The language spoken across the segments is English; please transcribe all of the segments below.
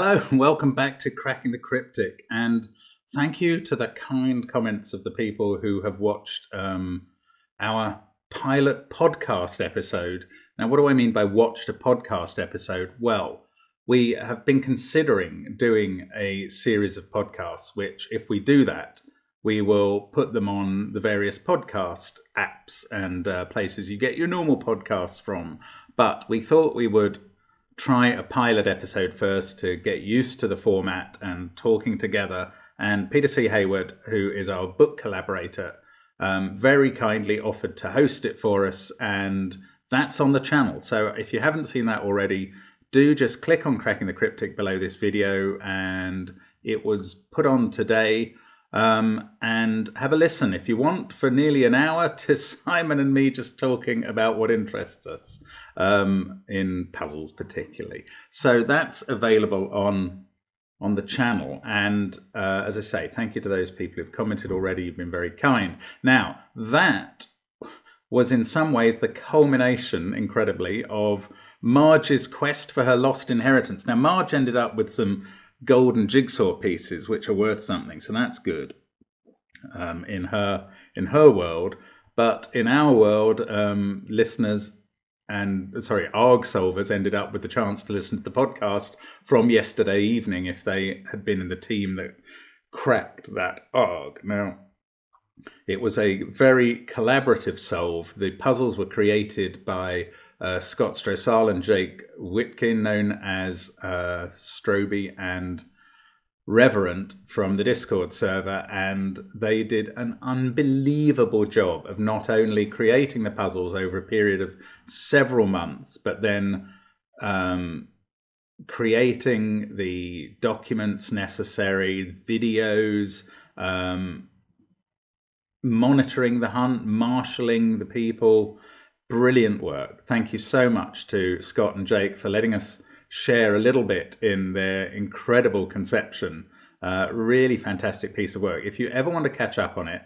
Hello, and welcome back to Cracking the Cryptic, and thank you to the kind comments of the people who have watched our pilot podcast episode. Now, what do I mean by watched a podcast episode? Well, we have been considering doing a series of podcasts, which if we do that, we will put them on the various podcast apps and places you get your normal podcasts from. But we thought we would try a pilot episode first to get used to the format and talking together. And Peter C. Hayward, who is our book collaborator, very kindly offered to host it for us. And that's on the channel. So if you haven't seen that already, do just click on Cracking the Cryptic below this video. And it was put on today. And have a listen if you want for nearly an hour to Simon and me just talking about what interests us, in puzzles particularly. So that's available on the channel. And as I say, thank you to those people who've commented already. You've been very kind. Now, that was in some ways the culmination, incredibly, of Marge's quest for her lost inheritance. Now, Marge ended up with some golden jigsaw pieces which are worth something, so that's good in her world. But in our world, listeners and ARG solvers ended up with the chance to listen to the podcast from yesterday evening if they had been in the team that cracked that ARG. Now, it was a very collaborative solve. The puzzles were created by Scott Strosahl and Jake Witkin, known as Stroby and Reverent from the Discord server, and they did an unbelievable job of not only creating the puzzles over a period of several months, but then creating the documents necessary, videos, monitoring the hunt, marshalling the people. Brilliant work. Thank you so much to Scott and Jake for letting us share a little bit in their incredible conception. Really fantastic piece of work. If you ever want to catch up on it,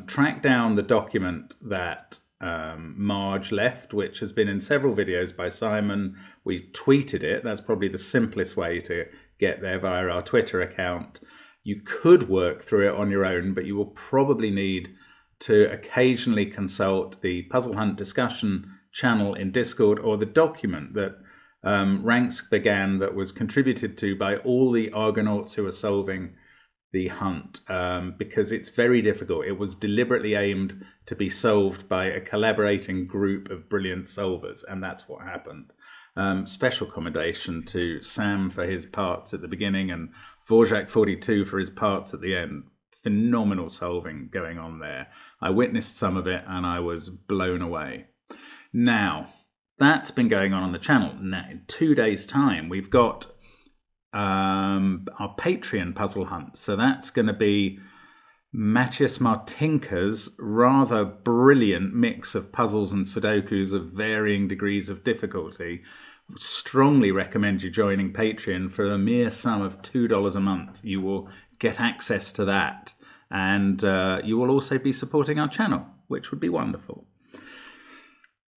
track down the document that Marge left, which has been in several videos by Simon. We tweeted it. That's probably the simplest way to get there via our Twitter account. You could work through it on your own, but you will probably need to occasionally consult the Puzzle Hunt discussion channel in Discord or the document that Ranks began that was contributed to by all the Argonauts who are solving the hunt, because it's very difficult. It was deliberately aimed to be solved by a collaborating group of brilliant solvers, and that's what happened. Special commendation to Sam for his parts at the beginning and Vorjak42 for his parts at the end. Phenomenal solving going on there. I witnessed some of it and I was blown away. Now, that's been going on the channel. Now, in 2 days' time, we've got our Patreon puzzle hunt. So that's going to be Matthias Martinka's rather brilliant mix of puzzles and sudokus of varying degrees of difficulty. Strongly recommend you joining Patreon. For a mere sum of $2 a month, you will get access to that, and you will also be supporting our channel, which would be wonderful.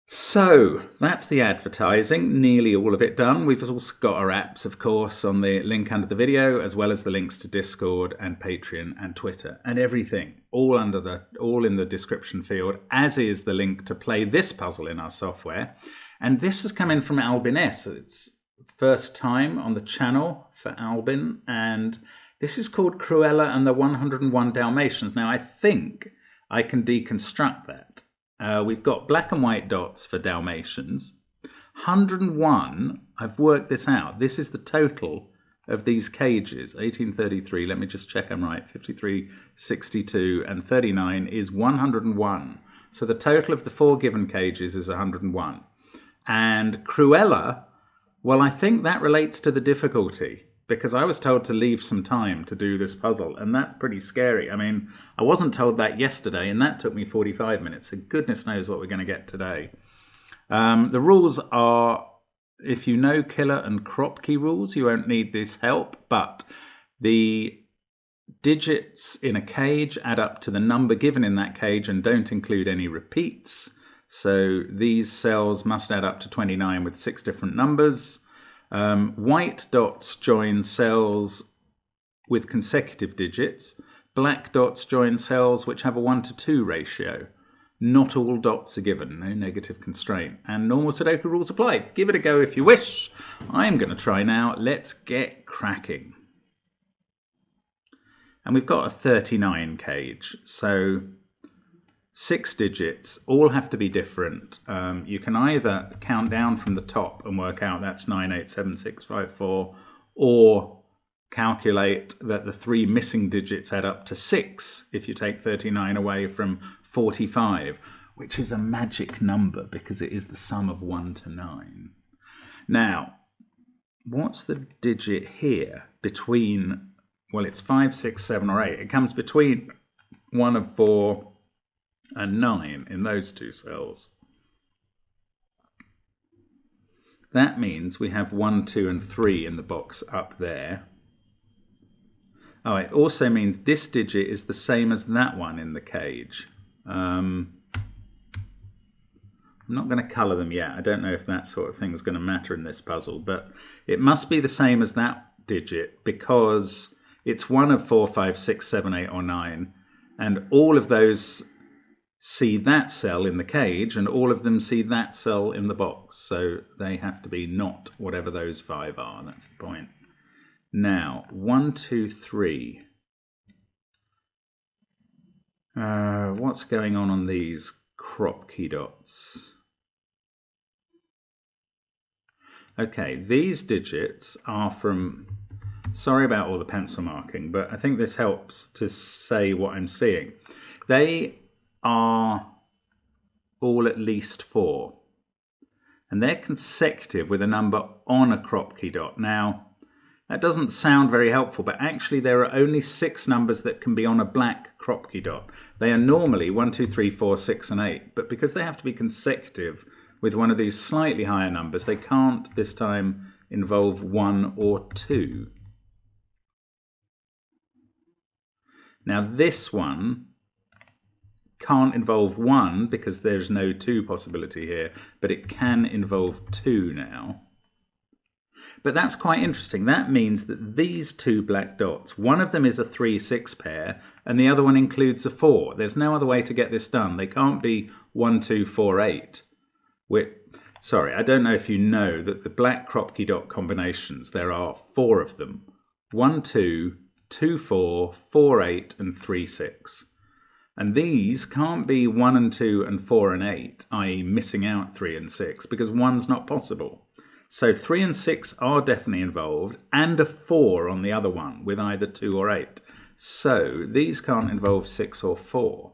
So that's the advertising, nearly all of it done. We've also got our apps, of course, on the link under the video, as well as the links to Discord and Patreon and Twitter and everything, all in the description field, as is the link to play this puzzle in our software. And this has come in from Albin S. It's first time on the channel for Albin, and this is called Cruella and the 101 Dalmatians. Now, I think I can deconstruct that. We've got black and white dots for Dalmatians. 101, I've worked this out. This is the total of these cages. 1833, let me just check I'm right. 53, 62, and 39 is 101. So the total of the 4 given cages is 101. And Cruella, well, I think that relates to the difficulty, because I was told to leave some time to do this puzzle, and that's pretty scary. I mean, I wasn't told that yesterday, and that took me 45 minutes, so goodness knows what we're going to get today. The rules are, if you know killer and crop key rules, you won't need this help, but the digits in a cage add up to the number given in that cage and don't include any repeats. So these cells must add up to 29 with 6 different numbers. White dots join cells with consecutive digits. Black dots join cells which have a 1:2 ratio. Not all dots are given, no negative constraint. And normal Sudoku rules applied. Give it a go if you wish. I'm going to try now. Let's get cracking. And we've got a 39 cage, so 6 digits, all have to be different. You can either count down from the top and work out that's 987654, or calculate that the 3 missing digits add up to 6 if you take 39 away from 45, which is a magic number because it is the sum of 1 to 9. Now, what's the digit here between, well, it's 5, 6, 7, or 8. It comes between 1 of 4 and 9 in those two cells. That means we have 1, 2, and 3 in the box up there. Oh, it also means this digit is the same as that one in the cage. I'm not going to colour them yet. I don't know if that sort of thing is going to matter in this puzzle, but it must be the same as that digit because it's 1 of 4, 5, 6, 7, 8, or 9, and all of those see that cell in the cage, and all of them see that cell in the box. So they have to be not whatever those 5 are. That's the point. Now, 1, 2, 3. What's going on these crop key dots? Okay, these digits are from... Sorry about all the pencil marking, but I think this helps to say what I'm seeing. They are all at least 4. And they're consecutive with a number on a crop key dot. Now, that doesn't sound very helpful, but actually there are only 6 numbers that can be on a black crop key dot. They are normally 1, 2, 3, 4, 6, and 8. But because they have to be consecutive with one of these slightly higher numbers, they can't this time involve 1 or 2. Now this one can't involve 1 because there's no 2 possibility here, but it can involve 2 now. But that's quite interesting. That means that these 2 black dots, one of them is a 3-6 pair and the other one includes a 4. There's no other way to get this done. They can't be 1, 2, 4, 8. Sorry, I don't know if you know that the black crop key dot combinations, there are 4 of them. 1, 2, 2, 4, 4, 8, and 3, 6. And these can't be 1 and 2 and 4 and 8, i.e. missing out 3 and 6, because 1's not possible. So 3 and 6 are definitely involved, and a 4 on the other one, with either 2 or 8. So these can't involve 6 or 4.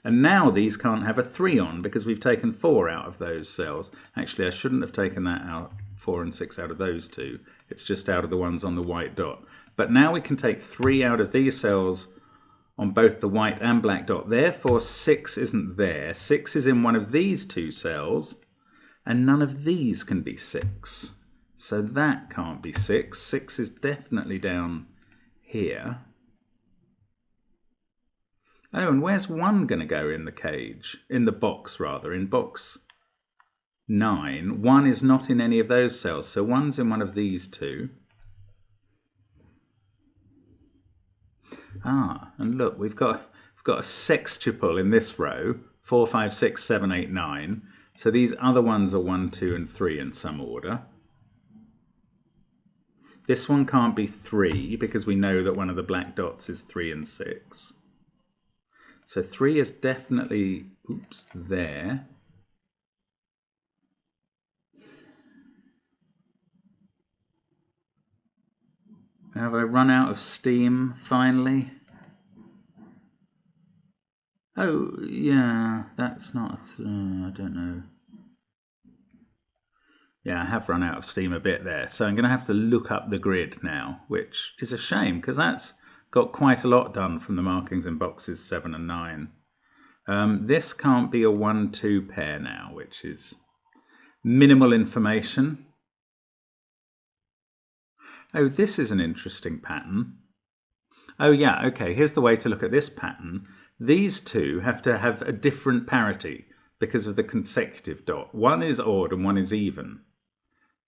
And now these can't have a 3 on, because we've taken 4 out of those cells. Actually, I shouldn't have taken that out, 4 and 6 out of those 2. It's just out of the ones on the white dot. But now we can take 3 out of these cells on both the white and black dot. Therefore, 6 isn't there. 6 is in one of these 2 cells, and none of these can be 6. So that can't be 6. 6 is definitely down here. Oh, and where's 1 going to go in the cage? In the box, rather. In box 9. 1 is not in any of those cells, so 1's in one of these 2. Ah, and look, we've got a sextuple in this row, 4, 5, 6, 7, 8, 9. So these other ones are 1, 2, and 3 in some order. This one can't be 3 because we know that one of the black dots is 3 and 6. So 3 is definitely, oops, there. Have I run out of steam, finally? Oh, yeah, that's not I don't know. Yeah, I have run out of steam a bit there. So I'm going to have to look up the grid now, which is a shame, because that's got quite a lot done from the markings in boxes 7 and 9. This can't be a 1-2 pair now, which is minimal information. Oh, this is an interesting pattern. Oh yeah, okay, here's the way to look at this pattern. These 2 have to have a different parity because of the consecutive dot. 1 is odd and 1 is even.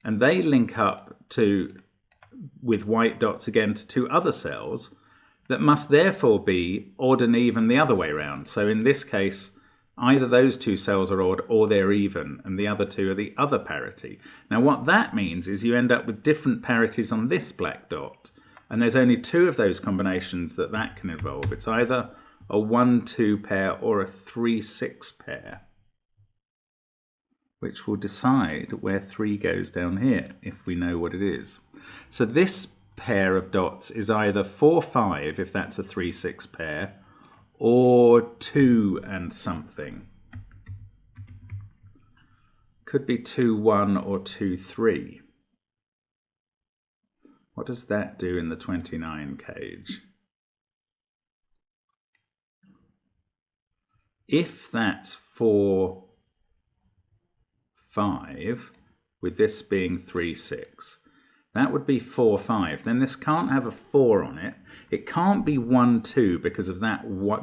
and they link up with white dots again to two other cells that must therefore be odd and even the other way around. So in this case, either those two cells are odd or they're even, and the other two are the other parity. Now what that means is you end up with different parities on this black dot, and there's only two of those combinations that can involve. It's either a 1-2 pair or a 3-6 pair, which will decide where 3 goes down here if we know what it is. So this pair of dots is either 4-5 if that's a 3-6 pair, or 2 and something. Could be 2-1 or 2-3. What does that do in the 29 cage? If that's 4-5, with this being 3-6, that would be 4-5. Then this can't have a 4 on it. It can't be 1-2 because of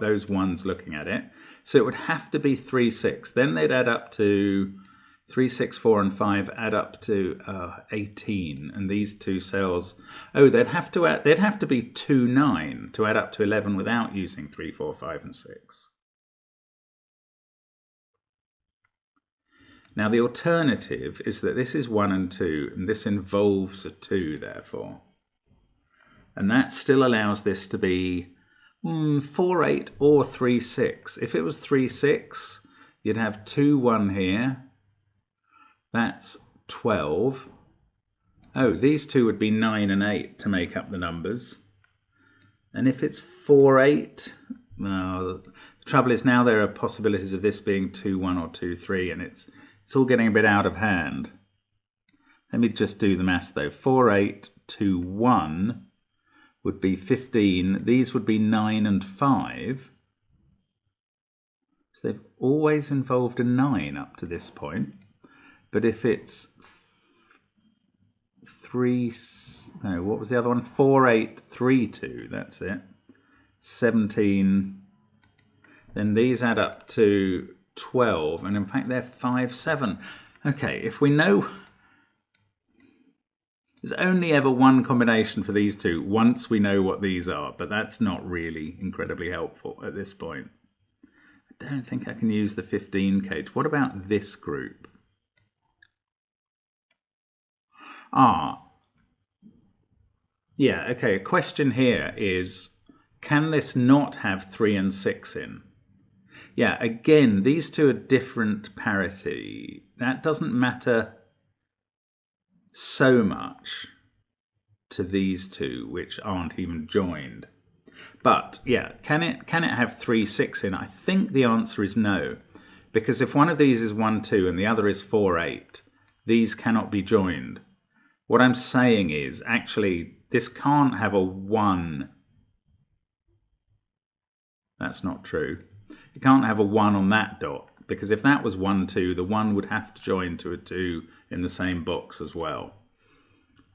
those ones looking at it. So it would have to be 3-6. Then they'd add up to 3, 6, 4, and 5 add up to 18. And these two cells, they'd have to be 2, 9 to add up to 11 without using 3, 4, 5, and 6. Now the alternative is that this is 1 and 2, and this involves a 2 therefore. And that still allows this to be 4-8 or 3-6. If it was 3-6, you'd have 2-1 here. That's 12. These two would be 9 and 8 to make up the numbers. And if it's 4-8, well, the trouble is now there are possibilities of this being 2-1 or 2-3, and it's all getting a bit out of hand. Let me just do the maths though. 4-8 to 1 would be 15. These would be 9 and 5. So they've always involved a 9 up to this point. But if it's what was the other one? 4-8, 3-2, that's it. 17. Then these add up to 12, and in fact they're 5-7. Okay, if we know there's only ever one combination for these two once we know what these are, but that's not really incredibly helpful at this point. I don't think I can use the 15 cage. What about this group? Yeah, okay, a question here is, can this not have 3 and 6 in? Yeah, again, these two are different parity. That doesn't matter so much to these two, which aren't even joined. But yeah, can it have 3, 6 in? I think the answer is no, because if one of these is 1, 2 and the other is 4, 8, these cannot be joined. What I'm saying is, actually, this can't have a 1. That's not true. It can't have a 1 on that dot, because if that was 1, 2, the 1 would have to join to a 2 in the same box as well.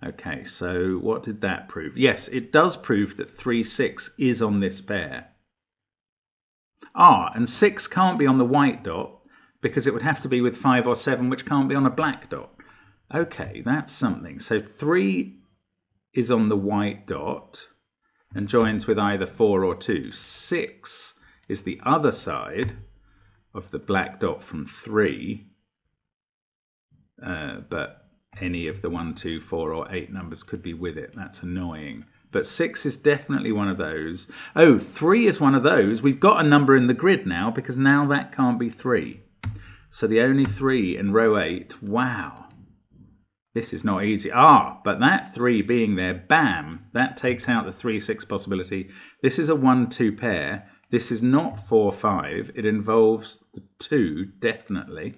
Okay, so what did that prove? Yes, it does prove that 3, 6 is on this pair. And 6 can't be on the white dot, because it would have to be with 5 or 7, which can't be on a black dot. Okay, that's something. So 3 is on the white dot and joins with either 4 or 2. 6 is the other side of the black dot from 3, but any of the 1, 2, 4 or 8 numbers could be with it. That's annoying. But 6 is definitely one of those. 3 is one of those. We've got a number in the grid now, because now that can't be 3. So the only 3 in row 8, wow. This is not easy. But that 3 being there, bam, that takes out the 3, 6 possibility. This is a 1, 2 pair. This is not 4, 5. It involves the 2, definitely.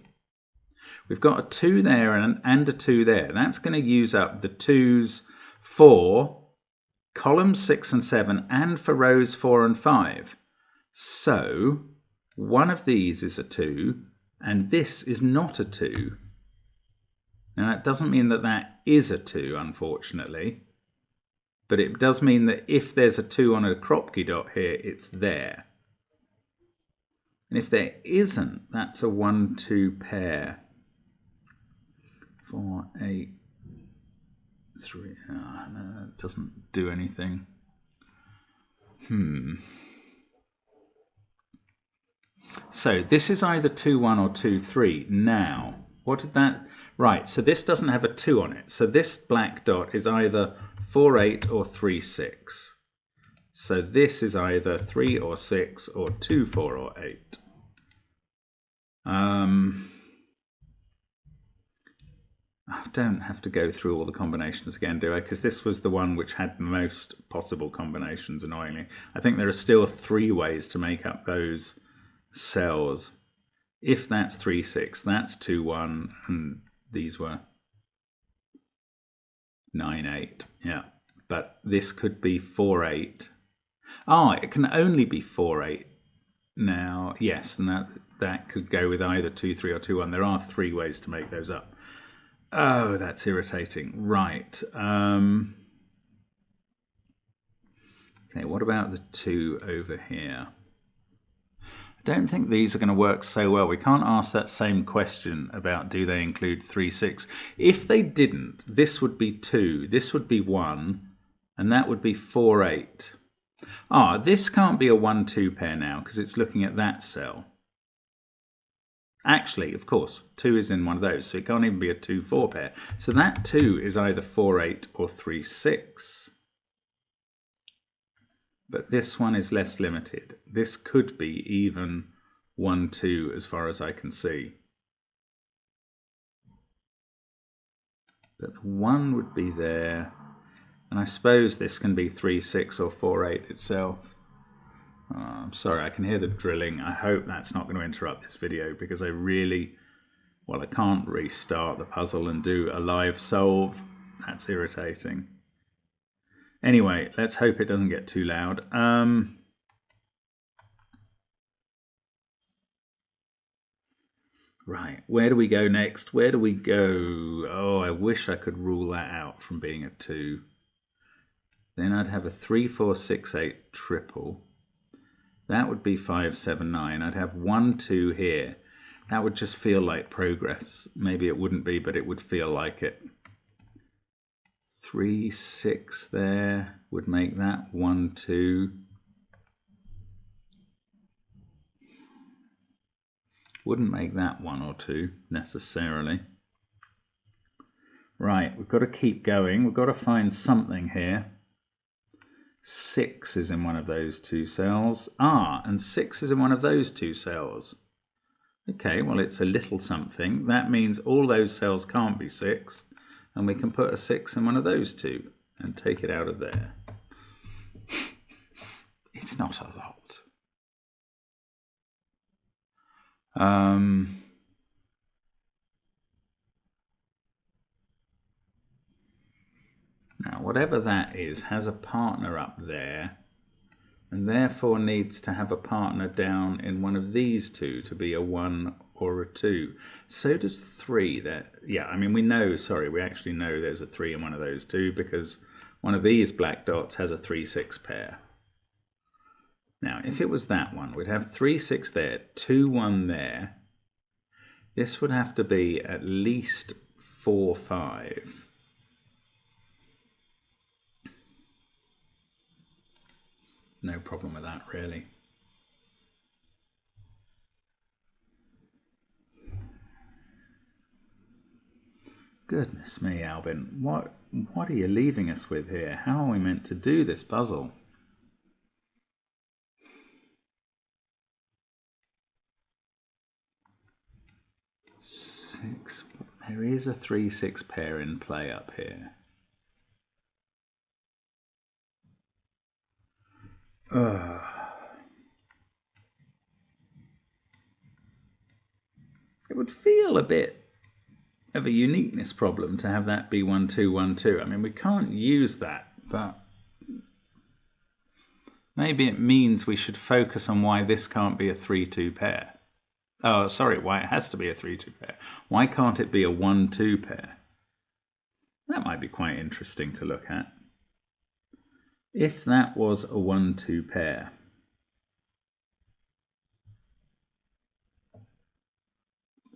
We've got a 2 there and a 2 there. That's going to use up the 2s for columns 6 and 7 and for rows 4 and 5. So one of these is a 2 and this is not a 2. Now that doesn't mean that that is a 2, unfortunately. But it does mean that if there's a 2 on a Kropke dot here, it's there. And if there isn't, that's a 1, 2 pair. 4, 8, 3. No, it doesn't do anything. So this is either 2, 1 or 2, 3. Now, what did that... Right, so this doesn't have a 2 on it. So this black dot is either 4, 8 or 3, 6. So this is either 3 or 6 or 2, 4 or 8. I don't have to go through all the combinations again, do I? Because this was the one which had the most possible combinations, annoyingly. I think there are still 3 ways to make up those cells. If that's 3, 6, that's 2, 1, and these were 9, 8. Yeah, but this could be 4, 8. Oh, it can only be 4, 8 now. Yes, and that could go with either 2, 3 or 2, 1. There are 3 ways to make those up. Oh, that's irritating. Right. Okay, what about the 2 over here? I don't think these are going to work so well. We can't ask that same question about do they include 3, 6. If they didn't, this would be 2, this would be 1, and that would be 4, 8. This can't be a 1, 2 pair now because it's looking at that cell. Actually, of course, 2 is in one of those, so it can't even be a 2, 4 pair. So that 2 is either 4, 8 or 3, 6. But this one is less limited. This could be even 1, 2 as far as I can see. But the 1 would be there. And I suppose this can be 3, 6 or 4, 8 itself. I'm sorry, I can hear the drilling. I hope that's not going to interrupt this video because I really, well, I can't restart the puzzle and do a live solve. That's irritating. Anyway, let's hope it doesn't get too loud. Right, where do we go next? Where do we go? Oh, I wish I could rule that out from being a 2. Then I'd have a 3, 4, 6, 8 triple. That would be 5, 7, 9. I'd have 1, 2 here. That would just feel like progress. Maybe it wouldn't be, but it would feel like it. 3, 6 there would make that 1, 2. Wouldn't make that 1 or 2 necessarily. Right, we've got to keep going. We've got to find something here. 6 is in one of those 2 cells. And 6 is in one of those 2 cells. Okay, well, it's a little something. That means all those cells can't be 6, and we can put a 6 in one of those 2 and take it out of there. It's not a lot. Now, whatever that is has a partner up there, and therefore needs to have a partner down in one of these 2 to be a 1 or a 2. So does 3. Yeah, I mean, we actually know there's a 3 in one of those 2 because one of these black dots has a 3, 6 pair. Now, if it was that one, we'd have 3, 6 there, 2, 1 there. This would have to be at least 4, 5. No problem with that, really. Goodness me, Albin. What are you leaving us with here? How are we meant to do this puzzle? 6. There is a 3, 6 pair in play up here. It would feel a bit of a uniqueness problem to have that be 1, 2, 1, 2. I mean, we can't use that, but maybe it means we should focus on why this can't be a 3, 2 pair. Oh, sorry, why it has to be a 3, 2 pair. Why can't it be a 1, 2 pair? That might be quite interesting to look at. If that was a 1, 2 pair,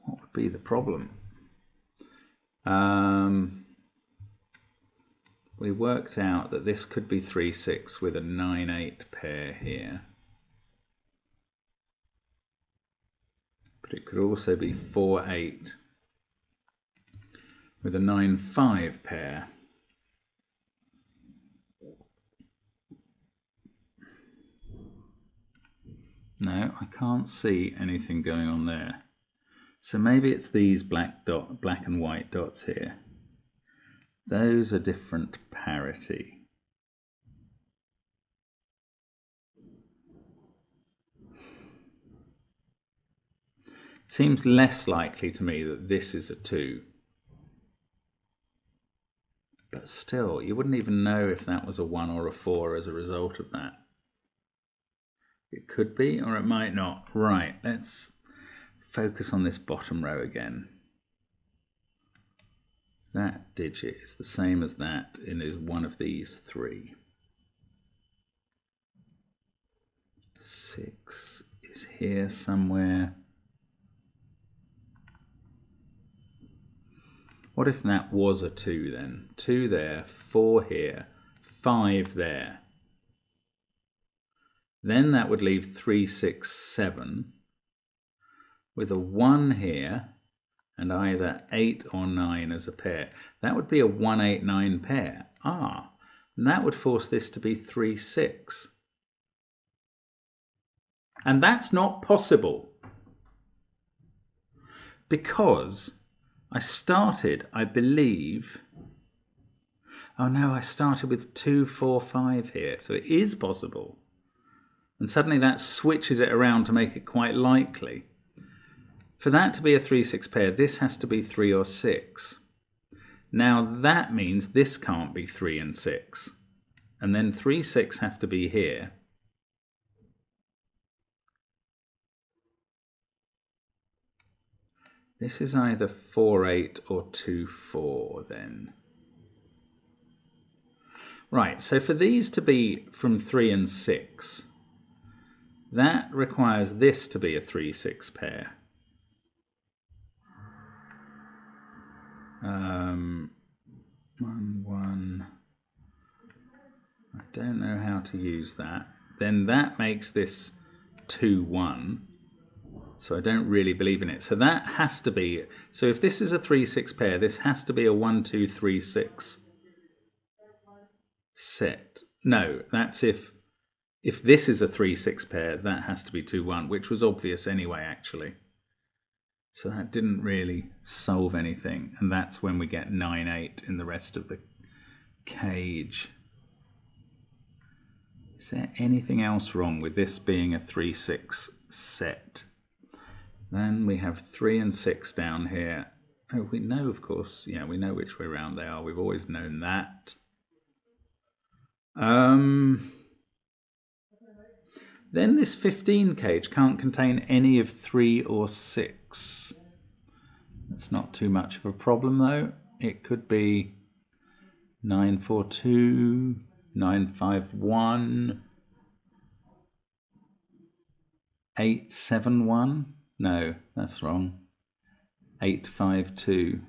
what would be the problem? we worked out that this could be 3-6 with a 9-8 pair here. But it could also be 4-8 with a 9-5 pair. No, I can't see anything going on there. So maybe it's these black and white dots here. Those are different parity. It seems less likely to me that this is a 2. But still, you wouldn't even know if that was a 1 or a 4 as a result of that. It could be, or it might not. Right, let's focus on this bottom row again. That digit is the same as that and is one of these 3. 6 is here somewhere. What if that was a 2 then? 2 there, 4 here, 5 there. Then that would leave 3, 6, 7 with a 1 here and either 8 or 9 as a pair. That would be a 1, 8, 9 pair. And that would force this to be 3, 6. And that's not possible because I started, I believe, oh no, I started with 2, 4, 5 here. So it is possible. And suddenly that switches it around to make it quite likely. For that to be a 3, 6 pair, this has to be 3 or 6. Now that means this can't be 3 and 6. And then 3, 6 have to be here. This is either 4, 8 or 2, 4 then. Right, so for these to be from 3 and 6, that requires this to be a 3, 6 pair. 1, 1. I don't know how to use that. Then that makes this 2, 1. So I don't really believe in it. So that has to be, so if this is a 3, 6 pair, this has to be a 1, 2, 3, 6 set. No, that's if this is a 3, 6 pair, that has to be 2, 1, which was obvious anyway, actually. So that didn't really solve anything. And that's when we get 9, 8 in the rest of the cage. Is there anything else wrong with this being a 3, 6 set? Then we have 3 and 6 down here. Oh, we know, of course, yeah, we know which way around they are. We've always known that. Then this 15 cage can't contain any of 3 or 6. That's not too much of a problem, though. It could be 9, 4, 2, 9, 5, 1, 8, 7, 1. No, that's wrong. 8, 5, 2.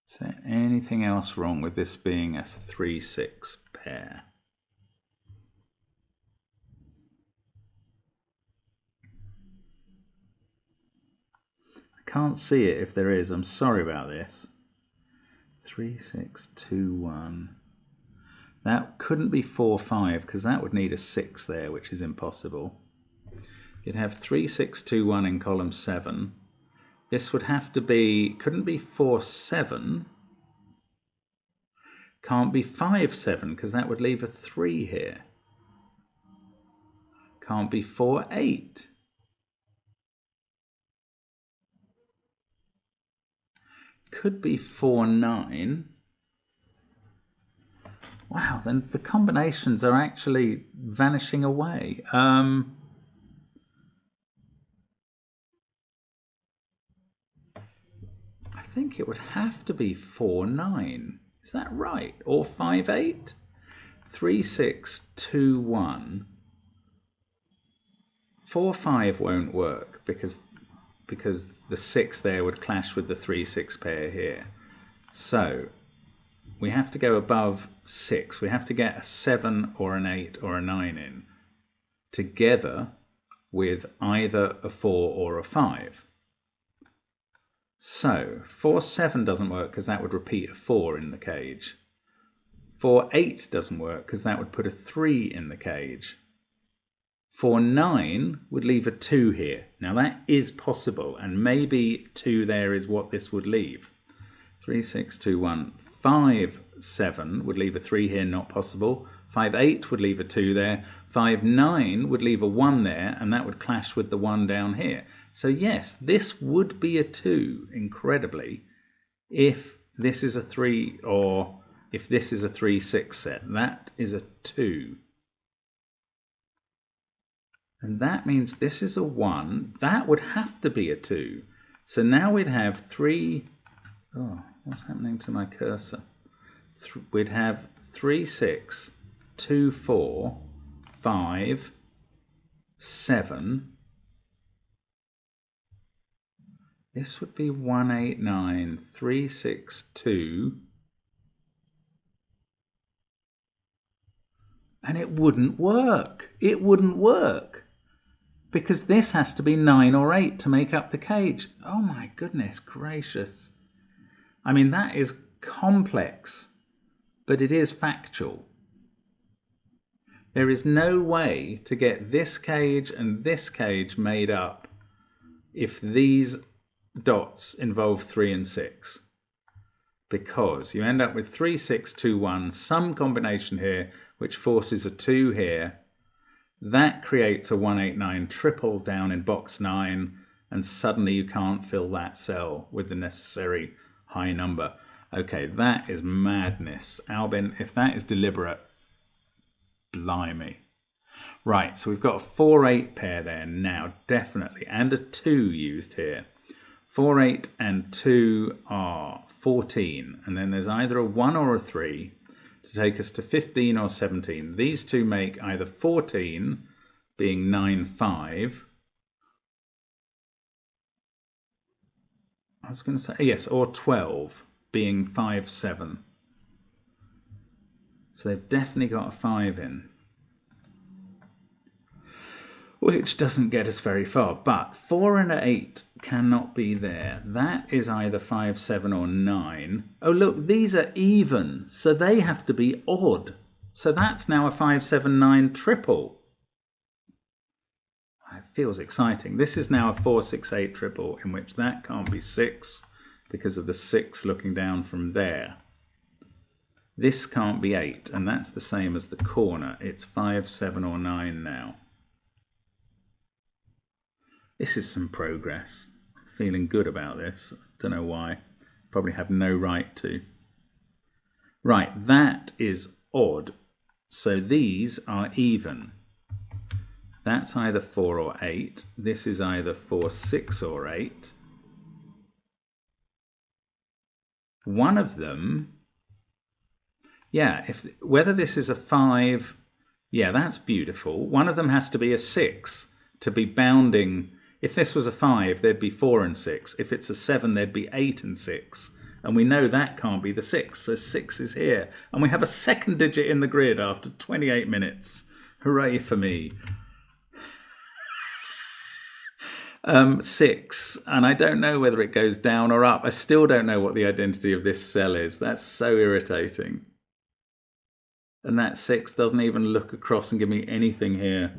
Is there anything else wrong with this being a 3, 6 pair? I can't see it if there is. I'm sorry about this. 3, 6, 2, 1. That couldn't be 4, 5 because that would need a 6 there, which is impossible. You'd have 3, 6, 2, 1 in column 7. This would have to be, couldn't be 4, 7. Can't be 5, 7 because that would leave a 3 here. Can't be 4, 8. Could be 4, 9. Wow, then the combinations are actually vanishing away. I think it would have to be 4, 9. Is that right? Or 5, 8? 3, 6, 2, 1. 4, 5 won't work because because the 6 there would clash with the 3-6 pair here. So we have to go above 6. We have to get a 7 or an 8 or a 9 in, together with either a 4 or a 5. So 4-7 doesn't work because that would repeat a 4 in the cage. 4-8 doesn't work because that would put a 3 in the cage. 4-9 would leave a 2 here. Now that is possible, and maybe 2 there is what this would leave. 3, 6, 2, 1. 5-7 would leave a 3 here, not possible. 5-8 would leave a 2 there. 5-9 would leave a 1 there, and that would clash with the 1 down here. So yes, this would be a 2, incredibly, if this is a 3, or if this is a 3-6 set. That is a 2. And that means this is a 1. That would have to be a 2. So now we'd have 3... Oh, what's happening to my cursor? We'd have 3, 6, 2, 4, 5, 7. This would be 1, 8, 9, 3, 6, 2. And it wouldn't work. It wouldn't work. Because this has to be 9 or 8 to make up the cage. Oh my goodness gracious. I mean, that is complex, but it is factual. There is no way to get this cage and this cage made up if these dots involve 3 and 6. Because you end up with 3, 6, 2, 1, some combination here which forces a 2 here. That creates a 1, 8, 9 triple down in box 9, and suddenly you can't fill that cell with the necessary high number. Okay, that is madness. Albin, if that is deliberate, blimey. Right, so we've got a 4-8 pair there now, definitely, and a 2 used here. 4, 8 and 2 are 14, and then there's either a 1 or a 3 to take us to 15 or 17. These two make either 14, being 9, 5. I was going to say, yes, or 12, being 5, 7. So they've definitely got a 5 in, which doesn't get us very far. But 4 and an 8 cannot be there. That is either 5, 7 or 9. Oh, look, these are even, so they have to be odd. So that's now a 5, 7, 9 triple. It feels exciting. This is now a 4, 6, 8 triple, in which that can't be 6 because of the 6 looking down from there. This can't be 8, and that's the same as the corner. It's 5, 7 or 9 now. This is some progress. Feeling good about this. Don't know why. Probably have no right to. Right, that is odd. So these are even. That's either 4 or 8. This is either 4, 6 or 8. One of them, yeah, whether this is a 5, yeah, that's beautiful. One of them has to be a 6 to be bounding. If this was a 5, there'd be 4 and 6. If it's a 7, there'd be 8 and 6. And we know that can't be the 6, so 6 is here. And we have a second digit in the grid after 28 minutes. Hooray for me. 6, and I don't know whether it goes down or up. I still don't know what the identity of this cell is. That's so irritating. And that 6 doesn't even look across and give me anything here.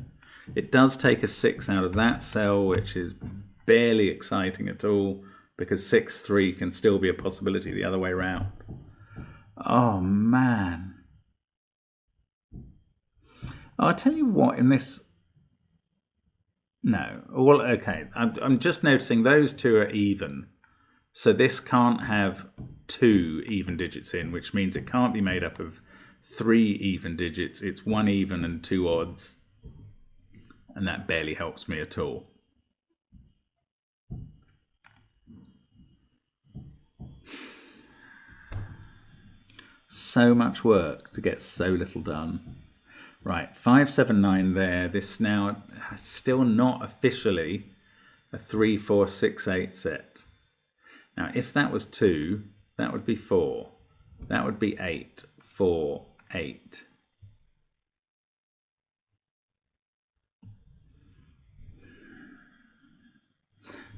It does take a 6 out of that cell, which is barely exciting at all, because 6, 3 can still be a possibility the other way around. Oh, man. I'll tell you what, in this... No. Well, okay. I'm just noticing those two are even. So this can't have 2 even digits in, which means it can't be made up of 3 even digits. It's 1 even and 2 odds. And that barely helps me at all. So much work to get so little done. Right, 5, 7, 9 there. This now still not officially a 3, 4, 6, 8 set. Now, if that was 2, that would be 4. That would be 8, 4, 8.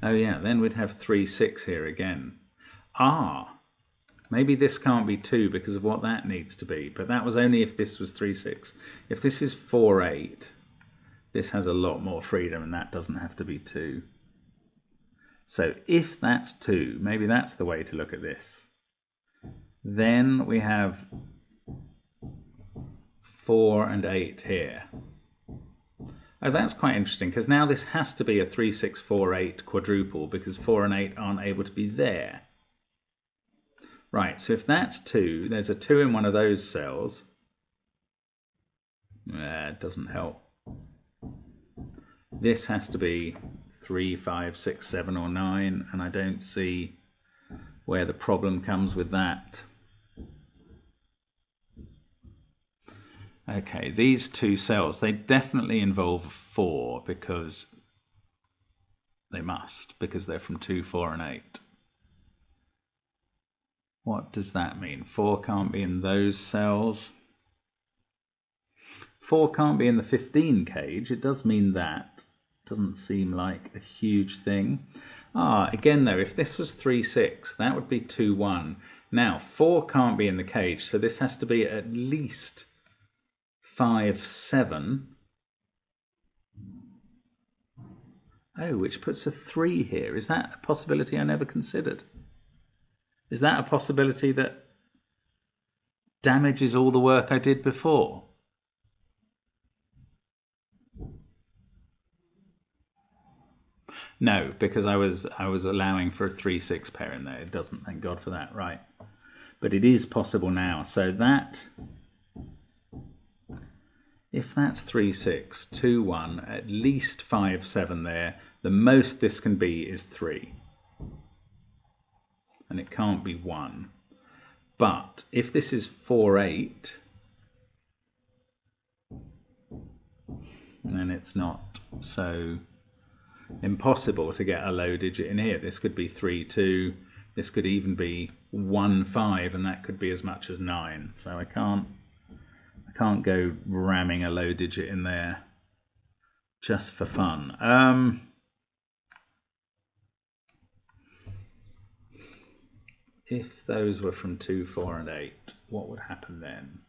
Oh yeah, then we'd have 3, 6 here again. Maybe this can't be 2 because of what that needs to be, but that was only if this was 3, 6. If this is 4, 8, this has a lot more freedom and that doesn't have to be 2. So if that's 2, maybe that's the way to look at this. Then we have 4 and 8 here. Oh, that's quite interesting, because now this has to be a 3, 6, 4, 8 quadruple, because 4 and 8 aren't able to be there. Right, so if that's 2, there's a 2 in one of those cells. It doesn't help. This has to be 3, 5, 6, 7, or 9, and I don't see where the problem comes with that. Okay, these two cells, they definitely involve 4 because they must, because they're from 2, 4, and 8. What does that mean? 4 can't be in those cells. 4 can't be in the 15 cage. It does mean that. Doesn't seem like a huge thing. Again though, if this was 3, 6, that would be 2, 1. Now, 4 can't be in the cage, so this has to be at least 5, 7. Oh, which puts a 3 here. Is that a possibility I never considered? Is that a possibility that damages all the work I did before? No, because I was allowing for a 3, 6 pair in there. It doesn't, thank God for that, right? But it is possible now. So that, if that's 3, 6, 2, 1, at least 5, 7 there. The most this can be is 3. And it can't be 1. But if this is 4, 8, then it's not so impossible to get a low digit in here. This could be 3, 2. This could even be 1, 5, and that could be as much as 9. So I can't go ramming a low digit in there just for fun. If those were from 2, 4, and 8, what would happen then?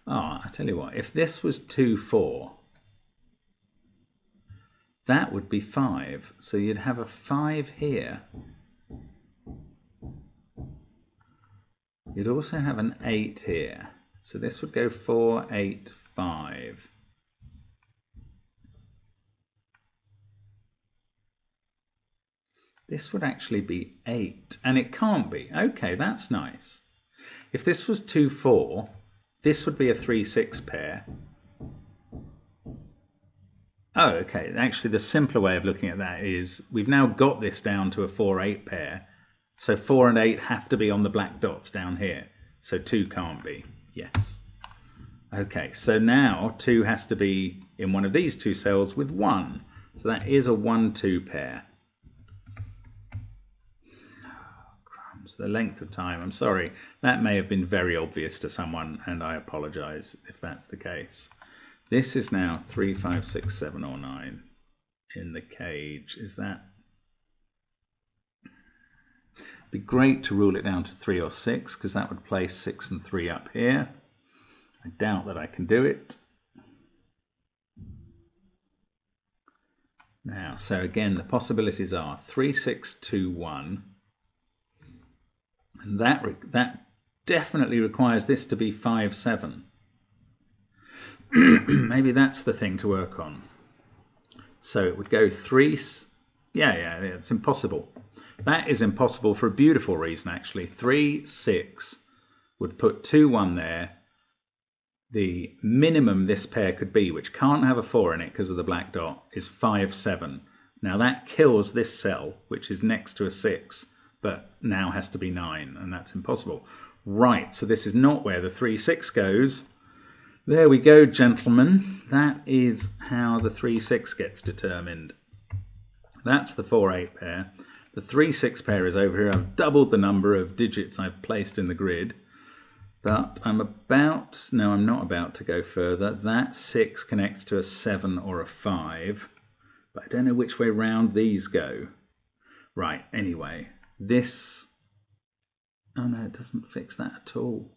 I tell you what, if this was 2, 4, that would be 5. So you'd have a 5 here. You'd also have an 8 here. So this would go 4, 8, 5. This would actually be 8, and it can't be. Okay, that's nice. If this was 2, 4, this would be a 3, 6 pair. Oh, okay, actually the simpler way of looking at that is we've now got this down to a 4, 8 pair. So 4 and 8 have to be on the black dots down here. So 2 can't be, yes. Okay, so now 2 has to be in one of these two cells with 1. So that is a 1, 2 pair. The length of time, I'm sorry, that may have been very obvious to someone, and I apologize if that's the case. This is now 3, 5, 6, 7, or 9 in the cage. Is that? It'd be great to rule it down to 3 or 6, because that would place 6 and 3 up here. I doubt that I can do it. Now, so again, the possibilities are 3, 6, 2, 1. And that definitely requires this to be 5, 7. Maybe that's the thing to work on. So it would go 3. Yeah, it's impossible. That is impossible for a beautiful reason, actually. 3, 6 would put 2, 1 there. The minimum this pair could be, which can't have a 4 in it because of the black dot, is 5, 7. Now that kills this cell, which is next to a 6. But now has to be 9, and that's impossible. Right, so this is not where the 3, 6 goes. There we go, gentlemen. That is how the 3-6 gets determined. That's the 4-8 pair. The 3-6 pair is over here. I've doubled the number of digits I've placed in the grid. But I'm not about to go further. That 6 connects to a 7 or a 5. But I don't know which way round these go. Right, anyway. This... Oh no, it doesn't fix that at all.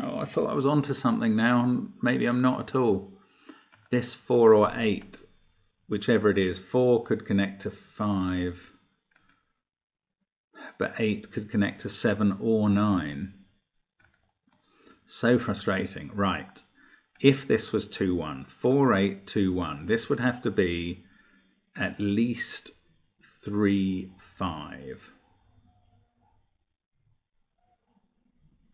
Oh, I thought I was onto something now, and maybe I'm not at all. This 4 or 8, whichever it is, 4 could connect to 5, but 8 could connect to 7 or 9. So frustrating. Right, if this was 2-1, 4-8, 2-1, this would have to be at least 3-5.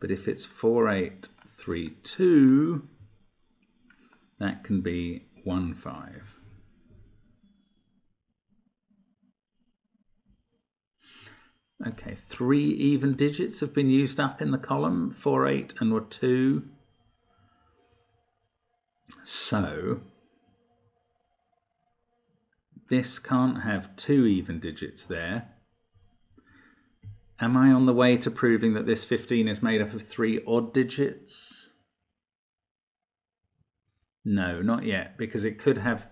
But if it's 4-8, 3-2, that can be 1-5. Okay, 3 even digits have been used up in the column, 4, 8 and 2. So this can't have 2 even digits there. Am I on the way to proving that this 15 is made up of 3 odd digits? No, not yet, because it could have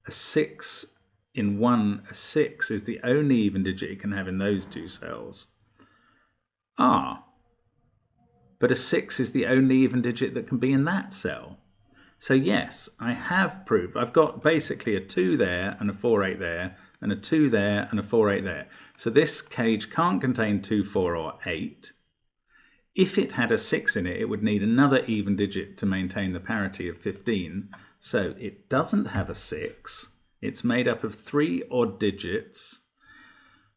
a 6 in one. A 6 is the only even digit it can have in those 2 cells. But a 6 is the only even digit that can be in that cell. So yes, I have proved. I've got basically a 2 there and a 4-8 there, and a 2 there and a 4-8 there. So this cage can't contain 2, 4 or 8. If it had a 6 in it, it would need another even digit to maintain the parity of 15. So it doesn't have a 6. It's made up of 3 odd digits.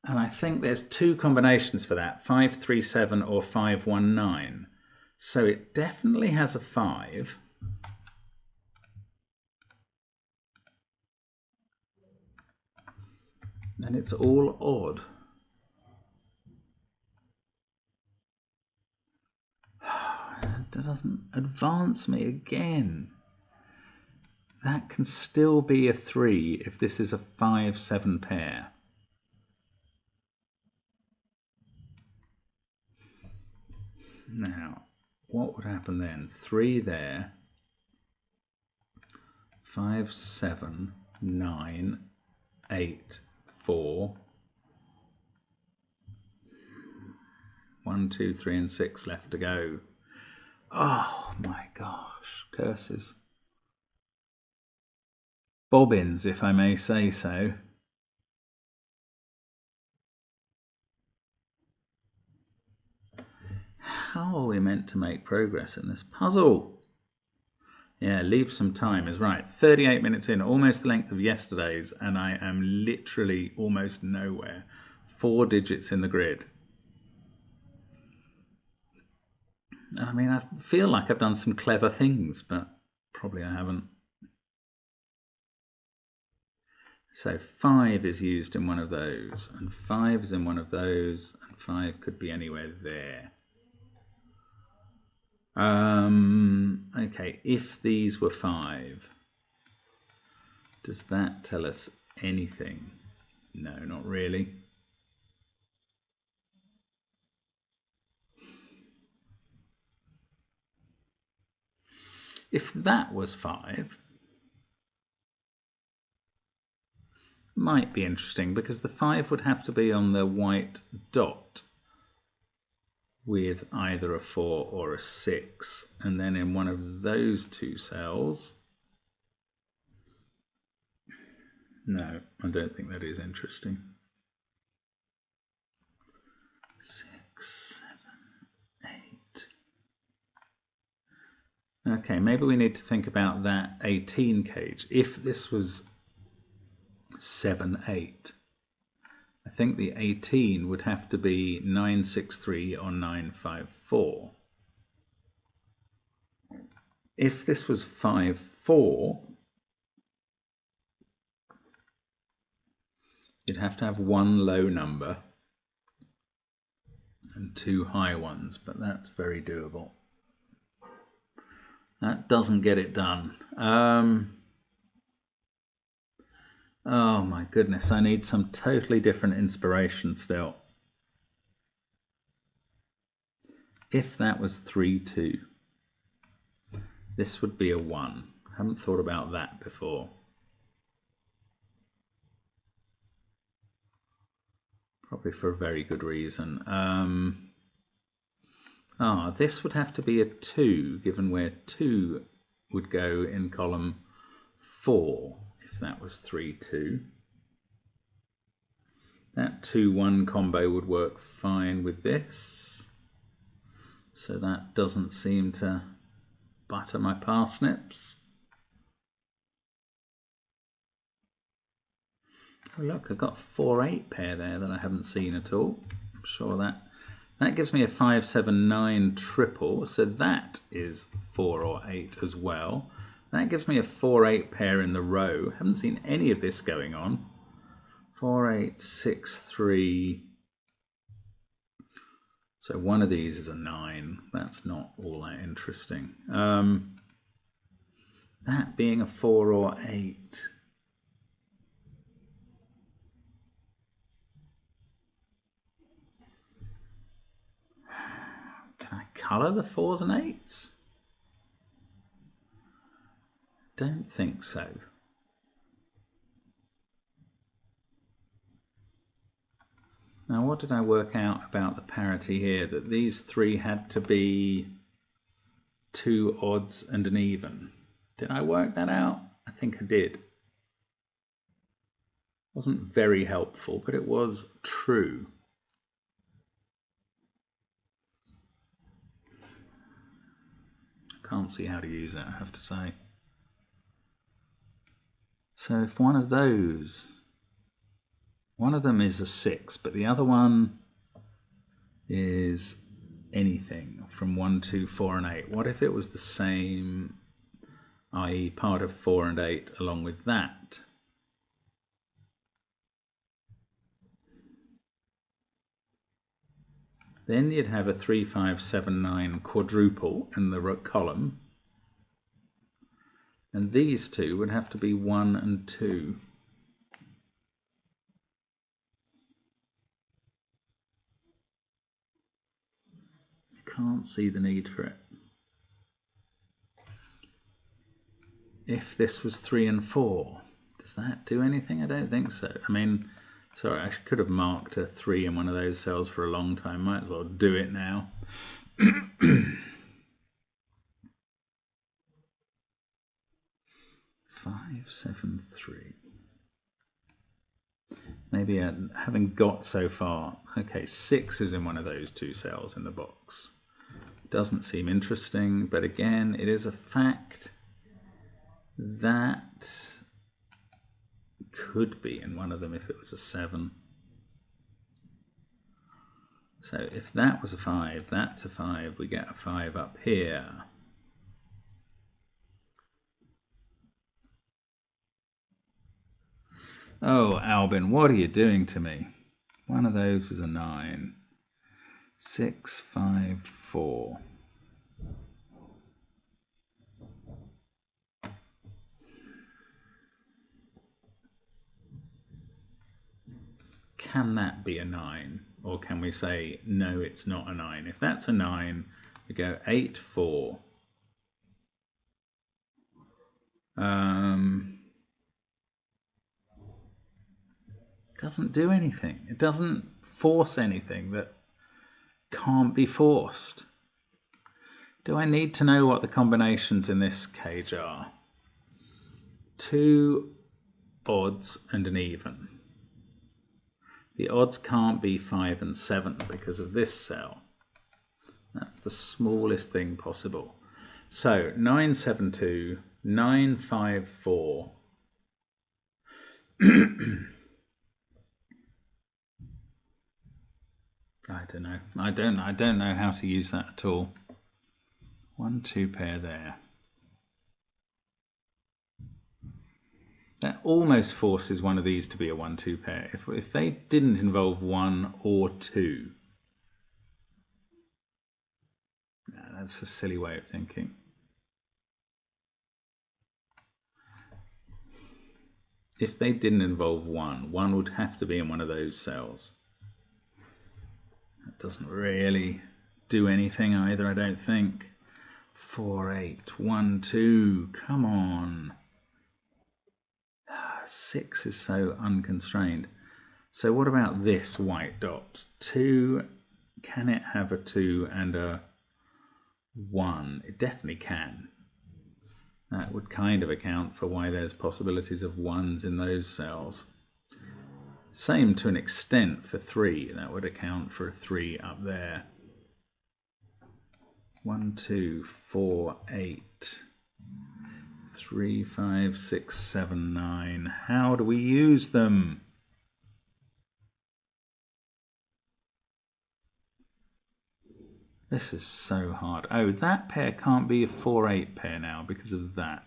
And I think there's 2 combinations for that, 537 or 519. So it definitely has a 5. And it's all odd. It doesn't advance me again. That can still be a 3 if this is a 5-7 pair. Now, what would happen then? 3 there, 5, 7, 9, 8, 4. 1, 2, 3 and 6 left to go. Oh my gosh, curses. Bobbins, if I may say so. How are we meant to make progress in this puzzle? Yeah, leave some time is right. 38 minutes in, almost the length of yesterday's, and I am literally almost nowhere. 4 digits in the grid. I mean, I feel like I've done some clever things, but probably I haven't. So 5 is used in one of those, and 5 is in one of those, and 5 could be anywhere there. Okay, if these were 5, does that tell us anything? No, not really. If that was 5, might be interesting, because the 5 would have to be on the white dot with either a 4 or a 6, and then in one of those 2 cells. No, I don't think that is interesting. 6, 7, 8. Okay, maybe we need to think about that 18 cage. If this was 7, 8, I think the 18 would have to be 963 or 954. If this was 5, 4, you'd have to have 1 low number and 2 high ones, but that's very doable. That doesn't get it done. Oh my goodness, I need some totally different inspiration still. If that was 3-2, this would be a 1. Haven't thought about that before. Probably for a very good reason. This would have to be a 2, given where 2 would go in column 4, if that was 3-2. That 2-1 combo would work fine with this. So that doesn't seem to butter my parsnips. Oh look, I've got a 4-8 pair there that I haven't seen at all. I'm sure that gives me a 5-7-9 triple, so that is 4 or 8 as well. That gives me a 4-8 pair in the row. Haven't seen any of this going on. 4-8, 6-3. So one of these is a 9. That's not all that interesting. That being a 4 or 8. Can I colour the 4s and 8s? Don't think so. Now, what did I work out about the parity here? That these 3 had to be 2 odds and an even. Did I work that out? I think I did. Wasn't very helpful, but it was true. I can't see how to use it, I have to say. So if one of those, one of them is a 6, but the other one is anything from 1, 2, 4 and 8. What if it was the same, i.e. part of 4 and 8 along with that? Then you'd have a 3, 5, 7, 9 quadruple in the column. And these two would have to be 1 and 2. Can't see the need for it. If this was 3 and 4, does that do anything? I don't think so. I mean, sorry, I could have marked a 3 in one of those cells for a long time. Might as well do it now. 5, 7, 3. Maybe having got so far, okay, 6 is in one of those 2 cells in the box. Doesn't seem interesting, but again, it is a fact that could be in one of them if it was a 7. So if that was a 5, that's a 5, we get a 5 up here. Oh, Albin, what are you doing to me? One of those is a 9. 6, 5, 4. Can that be a 9? Or can we say, no, it's not a 9? If that's a 9, we go 8, 4. Doesn't do anything. It doesn't force anything that can't be forced. Do I need to know what the combinations in this cage are? 2 odds and an even. The odds can't be 5 and 7 because of this cell. That's the smallest thing possible. So 9, 7, 2, 9, 5, 4. I don't know. I don't know how to use that at all. 1, 2 pair there. That almost forces one of these to be a 1, 2 pair. If they didn't involve 1 or 2. No, that's a silly way of thinking. if they didn't involve 1, 1 would have to be in one of those cells. That doesn't really do anything either, I don't think. 4, 8, 1, 2, come on. 6 is so unconstrained. So what about this white dot? 2, can it have a 2 and a 1? It definitely can. That would kind of account for why there's possibilities of 1s in those cells. Same to an extent for 3. That would account for a 3 up there. 1, 2, 4, 8. 3, 5, 6, 7, 9. How do we use them? This is so hard. Oh, that pair can't be a 4, 8 pair now because of that.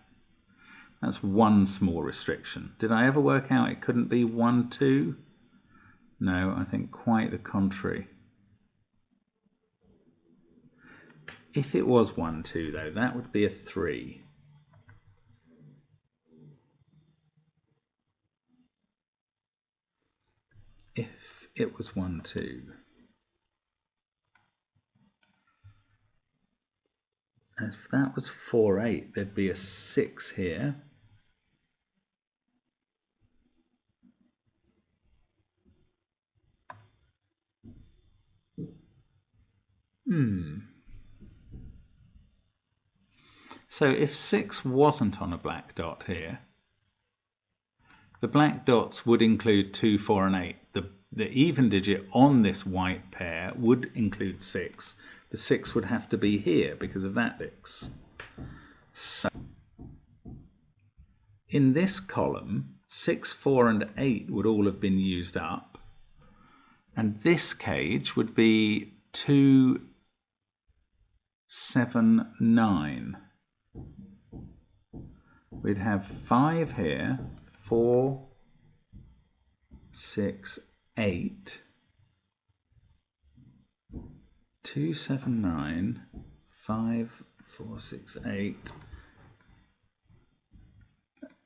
That's one small restriction. Did I ever work out it couldn't be 1, 2? No, I think quite the contrary. If it was 1, 2 though, that would be a 3. If it was 1, 2. And if that was 4, 8, there'd be a 6 here. So if 6 wasn't on a black dot here, the black dots would include 2, 4, and 8. The even digit on this white pair would include 6. The 6 would have to be here because of that 6. So in this column, 6, 4, and 8 would all have been used up. And this cage would be 2, 7, 9. We'd have 5 here, 4, 6, 8, 2, 7, 9, 5, 4, 6, 8.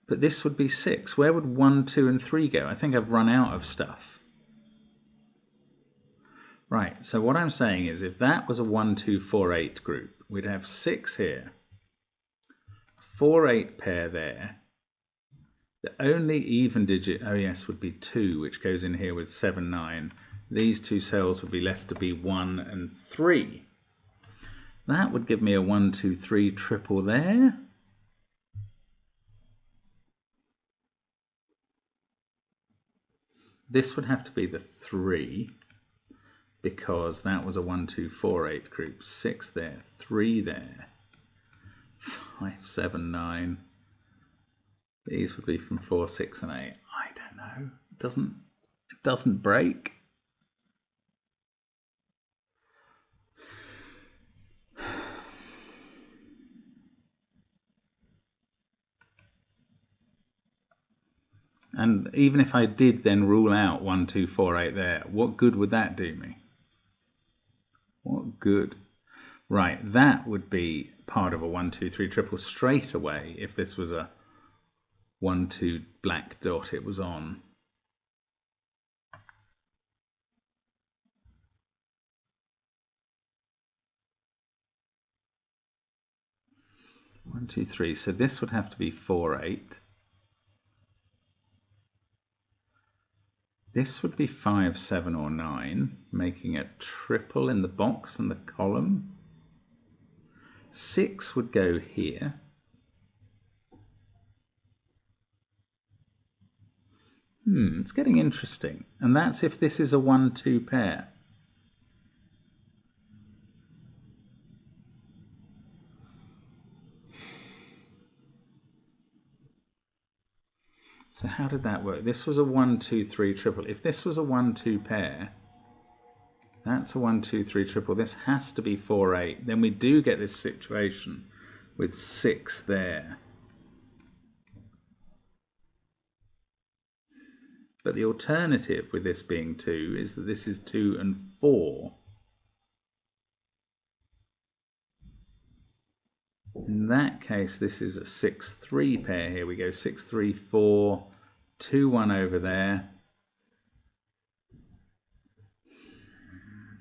But this would be 6. Where would 1, 2, and 3 go? I think I've run out of stuff. Right, so what I'm saying is if that was a 1, 2, 4, 8 group, we'd have 6 here, 4, 8 pair there. The only even digit, oh yes, would be 2, which goes in here with 7, 9. These two cells would be left to be 1 and 3. That would give me a 1, 2, 3 triple there. This would have to be the 3, because that was a 1, 2, 4, 8 group. 6 there, 3 there, 5, 7, 9. These would be from 4, 6, and 8. I don't know. It doesn't break. And even if I did then rule out 1, 2, 4, 8 there, what good would that do me? What good? Right, that would be part of a 1, 2, 3 triple straight away if this was a 1, 2 black dot it was on. One, 2, 3. So this would have to be 4, 8. This would be 5, 7, or 9, making a triple in the box and the column. 6 would go here. It's getting interesting. And that's if this is a 1, 2 pair. So how did that work? This was a 1, 2, 3 triple. If this was a 1, 2 pair, that's a 1, 2, 3 triple. This has to be 4, 8. Then we do get this situation with 6 there. But the alternative with this being 2 is that this is 2 and 4. In that case, this is a 6, 3 pair. Here we go, 6, 3, 4, 2, 1 over there.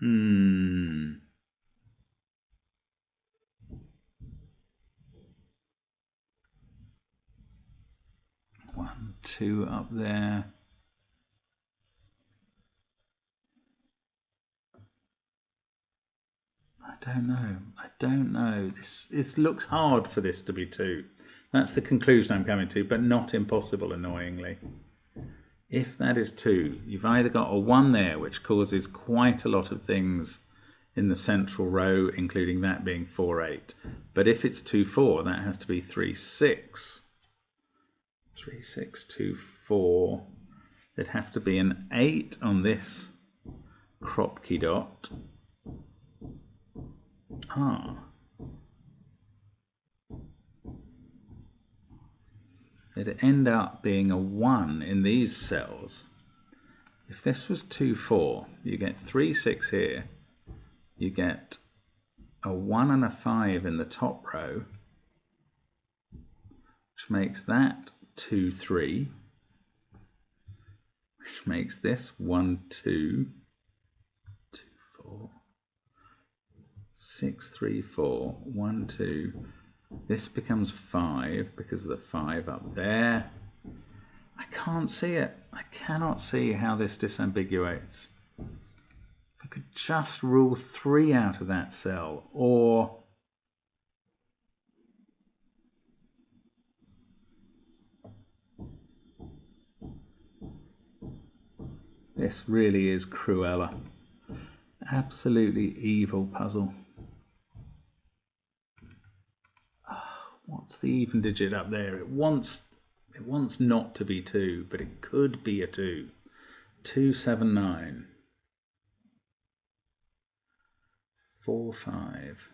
1, 2 up there. I don't know. This looks hard for this to be 2. That's the conclusion I'm coming to, but not impossible, annoyingly. If that is 2, you've either got a 1 there, which causes quite a lot of things in the central row, including that being 4, 8. But if it's 2, 4, that has to be 3, 6. 3, 6, 2, 4. There'd have to be an 8 on this Kropki dot. It'd end up being a 1 in these cells. If this was 2, 4, you get 3, 6 here. You get a 1 and a 5 in the top row, which makes that 2, 3, which makes this 1, 2, 2, 4, 6, 3, 4, 1, 2. This becomes 5 because of the 5 up there. I can't see it. I cannot see how this disambiguates. If I could just rule 3 out of that cell, or this really is Cruella. Absolutely evil puzzle. What's the even digit up there? It wants not to be 2, but it could be a 2. 2, 7, 9. 4, 5.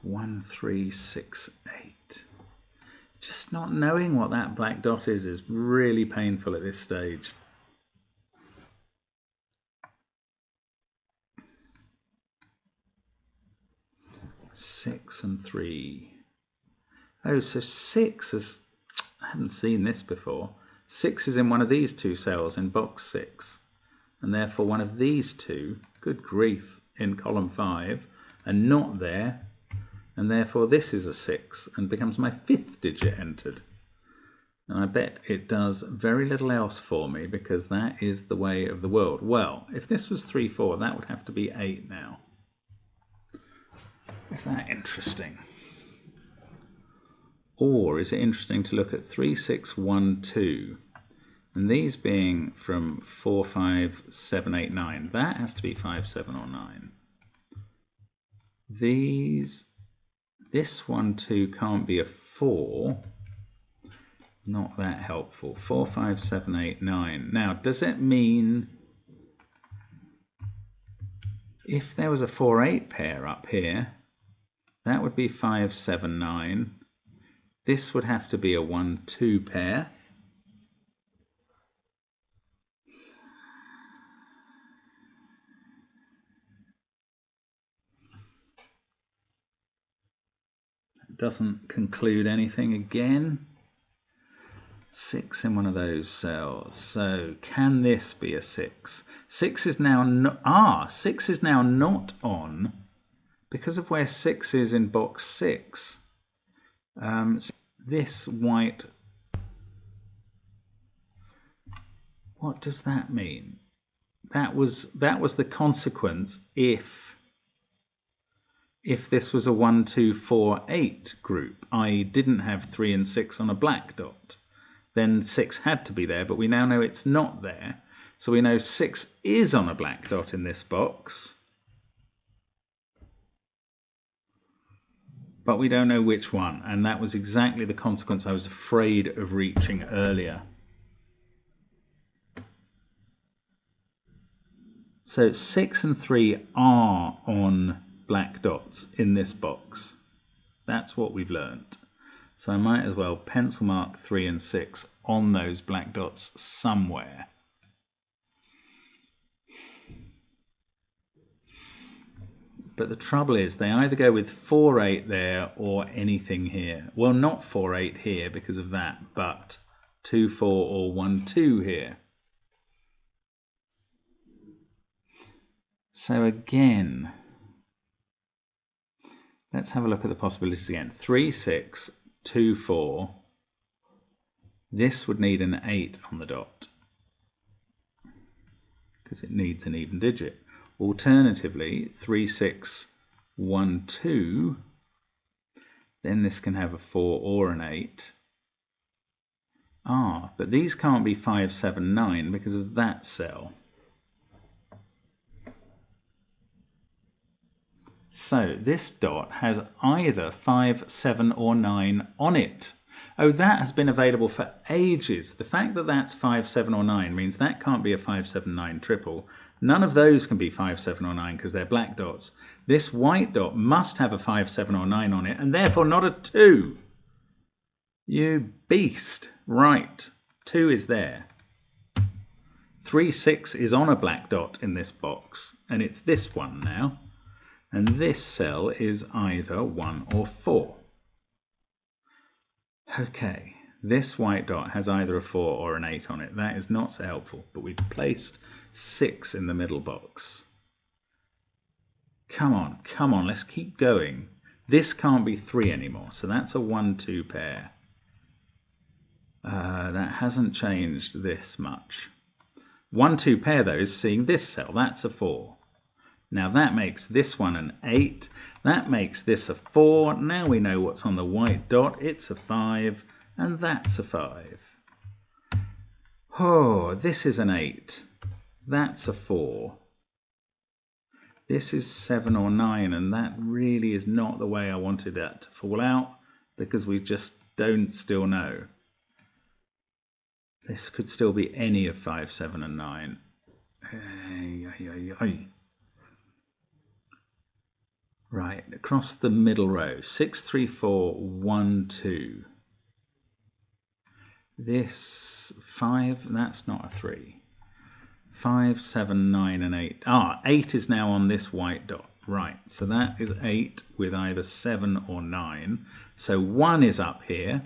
1, 3, 6, 8. Just not knowing what that black dot is really painful at this stage. Six and 3. Oh, so 6 is... I haven't seen this before. 6 is in one of these 2 cells in box 6. And therefore one of these 2, good grief, in column 5, and not there. And therefore this is a 6 and becomes my 5th digit entered. And I bet it does very little else for me because that is the way of the world. Well, if this was 3, 4, that would have to be 8 now. Is that interesting? Or is it interesting to look at 3, 6, 1, 2? And these being from 4, 5, 7, 8, 9. That has to be 5, 7, or 9. This 1, 2 can't be a 4. Not that helpful. 4, 5, 7, 8, 9. Now, does it mean if there was a 4, 8 pair up here, that would be 5, 7, 9. This would have to be a 1, 2 pair. That doesn't conclude anything again. 6 in one of those cells. So can this be a 6? 6 is now 6 is now not on because of where 6 is in box 6. This white, what does that mean? That was the consequence if this was a 1, 2, 4, 8 group, i.e. didn't have 3 and 6 on a black dot. Then 6 had to be there, but we now know it's not there. So we know 6 is on a black dot in this box. But we don't know which one, and that was exactly the consequence I was afraid of reaching earlier. So 6 and 3 are on black dots in this box. That's what we've learnt. So I might as well pencil mark 3 and 6 on those black dots somewhere. But the trouble is they either go with 4, 8 there or anything here. Well, not 4, 8 here because of that, but 2, 4 or 1, 2 here. So again, let's have a look at the possibilities again. 3, 6, 2, 4. This would need an 8 on the dot because it needs an even digit. Alternatively, 3, 6, 1, 2. Then this can have a 4 or an 8. But these can't be 5, 7, 9 because of that cell. So this dot has either 5, 7 or 9 on it. Oh, that has been available for ages. The fact that that's 5, 7 or 9 means that can't be a 5, 7, 9 triple. None of those can be 5, 7 or 9 because they're black dots. This white dot must have a 5, 7 or 9 on it and therefore not a 2. You beast. Right, 2 is there. 3, 6 is on a black dot in this box and it's this one now. And this cell is either 1 or 4. Okay, this white dot has either a 4 or an 8 on it. That is not so helpful, but we've placed 6 in the middle box. Come on, let's keep going. This can't be 3 anymore, so that's a 1, 2 pair. That hasn't changed this much. 1, 2 pair, though, is seeing this cell. That's a 4. Now that makes this one an 8. That makes this a 4. Now we know what's on the white dot. It's a 5. And that's a 5. Oh, this is an 8. That's a 4. This is 7 or 9. And that really is not the way I wanted that to fall out because we just don't still know. This could still be any of 5, 7 and 9. Right, across the middle row, 6, 3, 4, 1, 2. This 5, that's not a 3. 5, 7, 9 and 8. 8 is now on this white dot. Right, so that is 8 with either 7 or 9. So 1 is up here.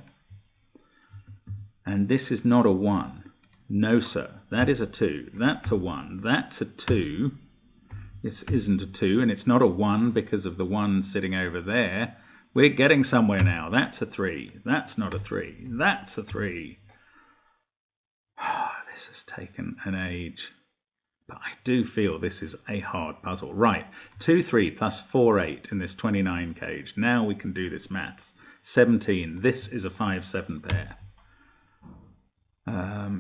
And this is not a 1. No, sir. That is a 2. That's a 1. That's a 2. This isn't a 2, and it's not a 1 because of the 1 sitting over there. We're getting somewhere now. That's a 3. That's not a 3. That's a 3. This has taken an age. But I do feel this is a hard puzzle. Right, 2, 3 plus 4, 8 in this 29 cage. Now we can do this maths. 17. This is a 5, 7 pair.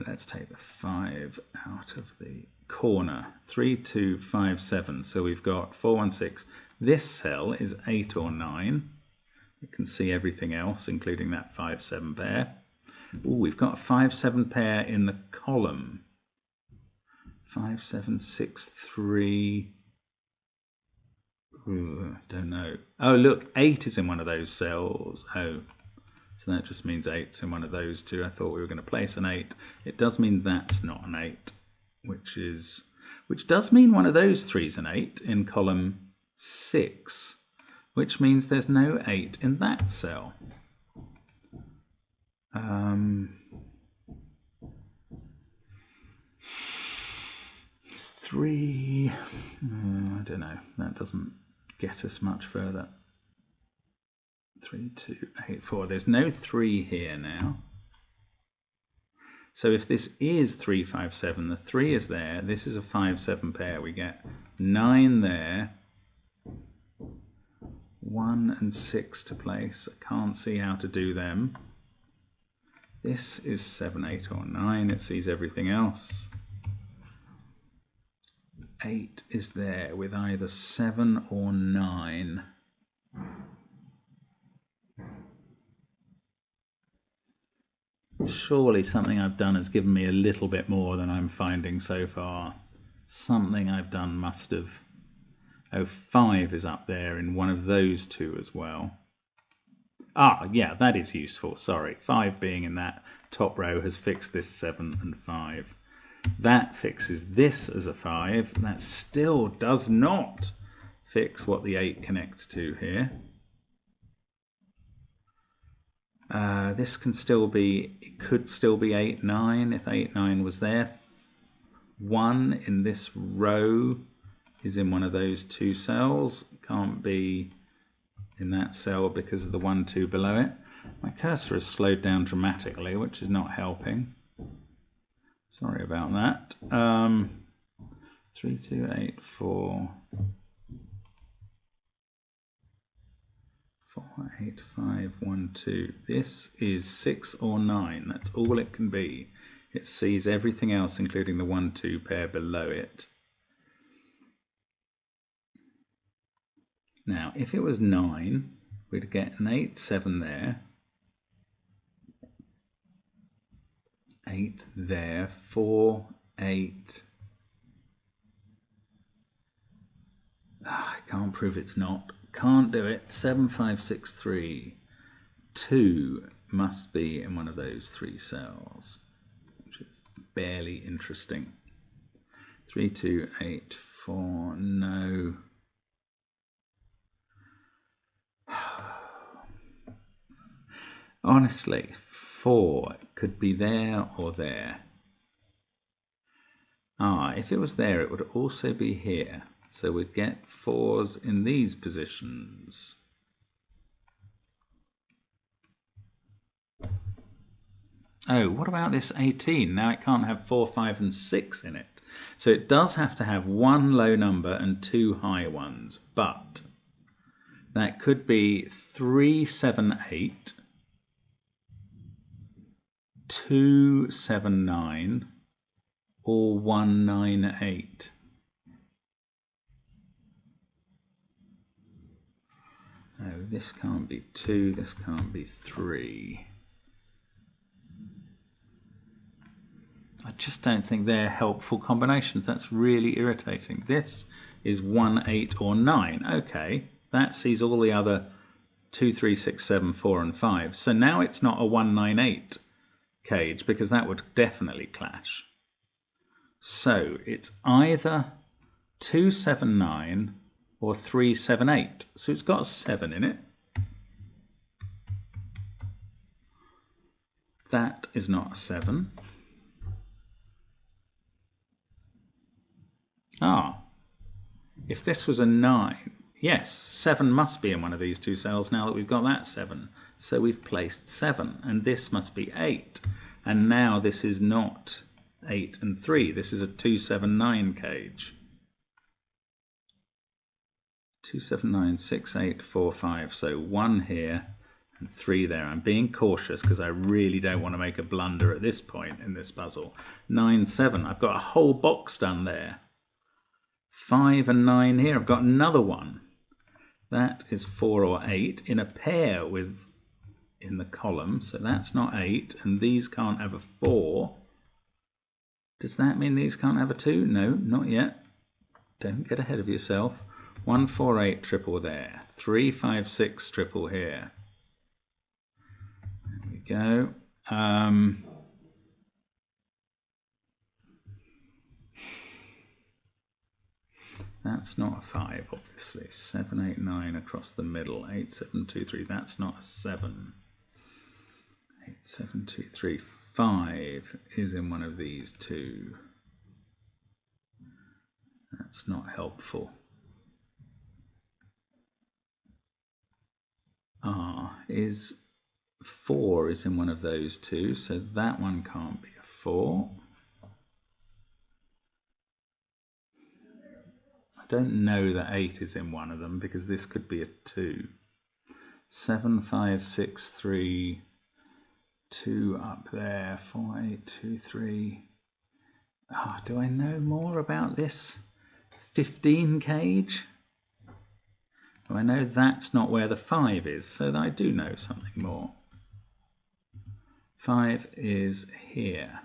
Let's take the 5 out of the corner. 3, 2, 5, 7. So we've got 4, 1, 6. This cell is 8 or 9. You can see everything else, including that 5, 7 pair. We've got a 5, 7 pair in the column. 5, 7, 6, 3. Don't know. Oh, look, 8 is in one of those cells. Oh. So that just means 8's in one of those two. I thought we were going to place an 8. It does mean that's not an 8, which does mean one of those 3's an 8 in column 6, which means there's no 8 in that cell. 3, I don't know. That doesn't get us much further. 3, 2, 8, 4. There's no 3 here now. So if this is 3, 5, 7, the 3 is there. This is a 5, 7 pair. We get 9 there. 1 and 6 to place. I can't see how to do them. This is 7, 8 or 9. It sees everything else. 8 is there with either 7 or 9. Surely something I've done has given me a little bit more than I'm finding so far. Something I've done must have. Oh, 5 is up there in one of those two as well. Yeah, that is useful. Sorry. 5 being in that top row has fixed this 7 and 5. That fixes this as a 5. That still does not fix what the 8 connects to here. This can still be, it could still be 8, 9 if 8, 9 was there. 1 in this row is in one of those 2 cells. Can't be in that cell because of the 1, 2 below it. My cursor has slowed down dramatically, which is not helping. Sorry about that. 3, 2, 8, 4. 4, 8, 5, 1, 2. This is 6 or 9. That's all it can be. It sees everything else, including the 1, 2 pair below it. Now, if it was 9, we'd get an 8, 7 there. 8 there. 4, 8. I can't prove it's not. Can't do it. 7, 5, 6, 3. 2 must be in one of those 3 cells, which is barely interesting. 3, 2, 8, 4. No. Honestly, 4 could be there or there. If it was there, it would also be here. So we'd get 4s in these positions. Oh, what about this 18? Now it can't have 4, 5, and 6 in it. So it does have to have 1 low number and 2 high ones. But that could be 3, 7, 8, 2, 7, 9, or 1, 9, 8. No, this can't be 2, this can't be 3. I just don't think they're helpful combinations. That's really irritating. This is 1, 8, or 9. Okay, that sees all the other 2, 3, 6, 7, 4, and 5. So now it's not a 1, 9, 8 cage, because that would definitely clash. So it's either 2, 7, 9 or 3, 7, 8. So it's got a 7 in it. That is not a 7. If this was a 9, yes, 7 must be in one of these 2 cells now that we've got that 7. So we've placed 7, and this must be 8. And now this is not 8 and 3. This is a 2, 7, 9 cage. 2, 7, 9, 6, 8, 4, 5. So 1 here and 3 there. I'm being cautious because I really don't want to make a blunder at this point in this puzzle. 9, 7. I've got a whole box done there. 5 and 9 here. I've got another one. That is 4 or 8 in a pair with in the column. So that's not 8. And these can't have a 4. Does that mean these can't have a 2? No, not yet. Don't get ahead of yourself. 1, 4, 8 triple there. 3, 5, 6 triple here. There we go. That's not a 5, obviously. 7, 8, 9 across the middle. 8, 7, 2, 3. That's not a 7. 8, 7, 2, 3. 5 is in one of these 2. That's not helpful. Is 4 is in one of those 2, so that one can't be a 4. I don't know that 8 is in one of them because this could be a 2. 7, 5, 6, 3, 2 up there, 4, 8, 2, 3. Do I know more about this 15 cage? I know that's not where the 5 is, so that I do know something more. 5 is here.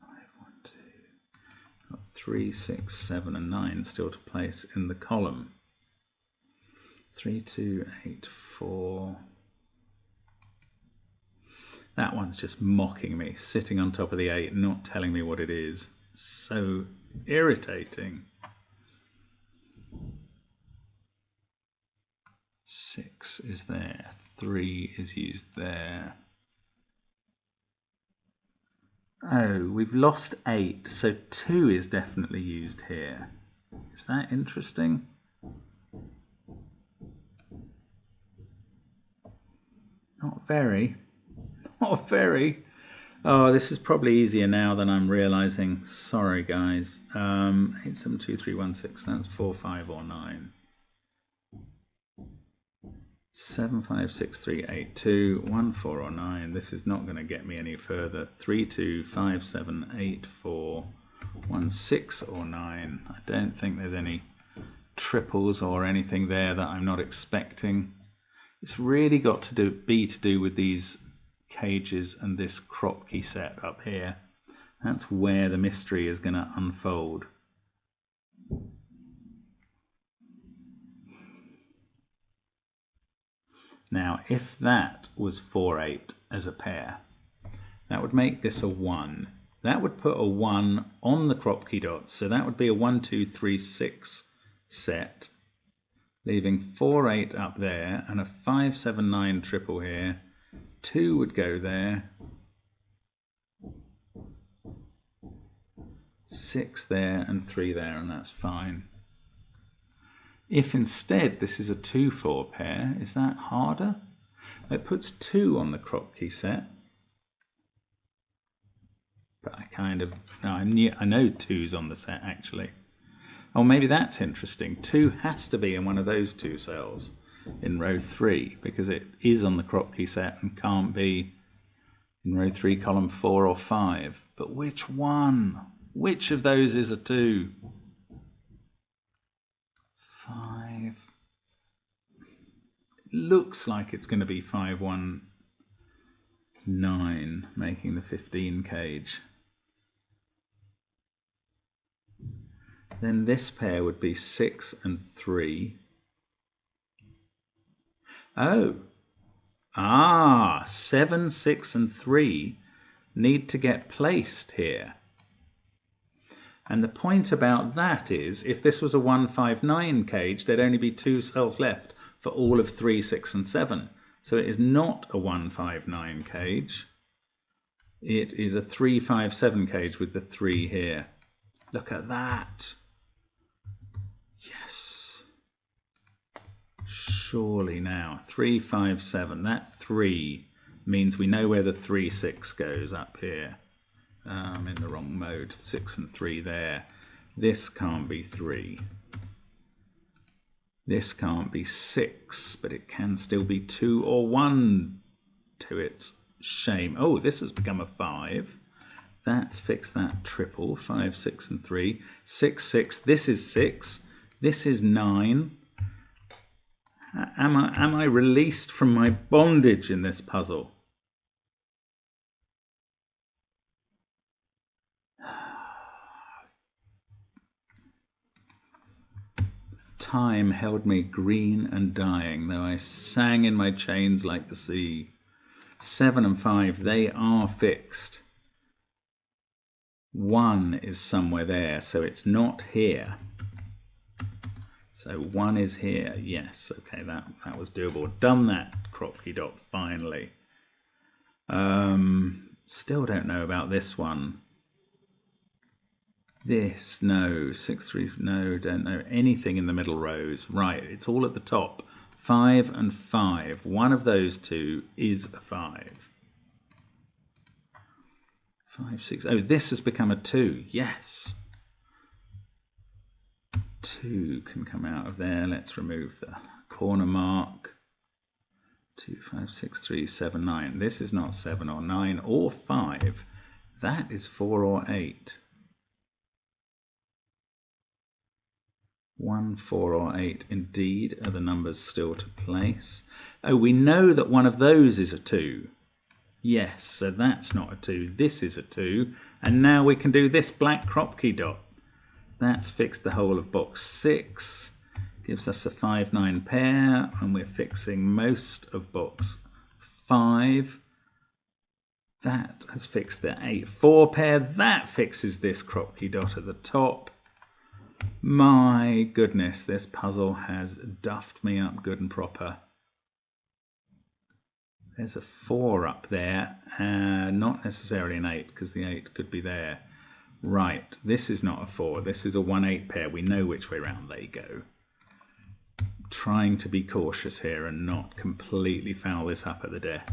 5, 1, 2. Got 3, 6, 7, and 9 still to place in the column. 3, 2, 8, 4. That one's just mocking me, sitting on top of the 8, not telling me what it is. So irritating. 6 is there, 3 is used there. Oh, we've lost 8, so 2 is definitely used here. Is that interesting? Not very. Not very. Oh, this is probably easier now than I'm realizing. Sorry, guys. 8, 7, 2, 3, 1, 6. That's 4, 5, or 9. 7, 5, 6, 3, 8, 2, 1, 4, or 9. This is not going to get me any further. 3, 2, 5, 7, 8, 4, 1, 6, or 9. I don't think there's any triples or anything there that I'm not expecting. It's really got to do with these cages and this Kropke set up here. That's where the mystery is going to unfold. Now, if that was 4, 8 as a pair, that would make this a 1. That would put a 1 on the Kropke dots. So that would be a 1, 2, 3, 6 set, leaving 4, 8 up there and a 5, 7, 9 triple here. 2 would go there. 6 there and 3 there, and that's fine. If instead this is a 2, 4 pair, is that harder? It puts 2 on the Kropke set. But I know 2's on the set actually. Oh, maybe that's interesting. 2 has to be in one of those 2 cells in row 3 because it is on the Kropke set and can't be in row 3, column 4 or 5. But which one? Which of those is a 2? 5. It looks like it's going to be 5, 1, 9, making the 15 cage. Then this pair would be 6 and 3. Oh. 7, 6 and 3 need to get placed here. And the point about that is, if this was a 1, 5, 9 cage, there'd only be 2 cells left for all of 3, 6 and 7. So it is not a 1, 5, 9 cage. It is a 3, 5, 7 cage with the 3 here. Look at that. Yes. Surely now. 3, 5, 7. That 3 means we know where the 3, 6 goes up here. I'm in the wrong mode. 6 and 3 there. This can't be 3. This can't be 6, but it can still be 2 or 1 to its shame. Oh, this has become a 5. That's fixed that triple. 5, 6 and 3. 6, 6. This is 6. This is 9. Am I released from my bondage in this puzzle? Time held me green and dying, though I sang in my chains like the sea. 7 and 5, they are fixed. 1 is somewhere there, so it's not here. So 1 is here, yes, okay, that was doable. Done that, Kropke dot, finally. Still don't know about this one. This, no. 6, 3, no, don't know anything in the middle rows. Right, it's all at the top. 5 and 5. One of those 2 is a 5. 5, 6. Oh, this has become a 2. Yes. 2 can come out of there. Let's remove the corner mark. 2, 5, 6, 3, 7, 9. This is not 7 or 9 or 5. That is 4 or 8. 1, 4 or 8 indeed are the numbers still to place. Oh, we know that one of those is a 2. Yes, so that's not a 2. This is a 2. And now we can do this black Kropke dot. That's fixed the whole of box 6. Gives us a 5, 9 pair. And we're fixing most of box 5. That has fixed the 8-4 pair. That fixes this Kropki dot at the top. My goodness, this puzzle has duffed me up good and proper. There's a 4 up there, not necessarily an 8, because the 8 could be there. Right, this is not a 4, this is a 1-8 pair. We know which way round they go. Trying to be cautious here and not completely foul this up at the death.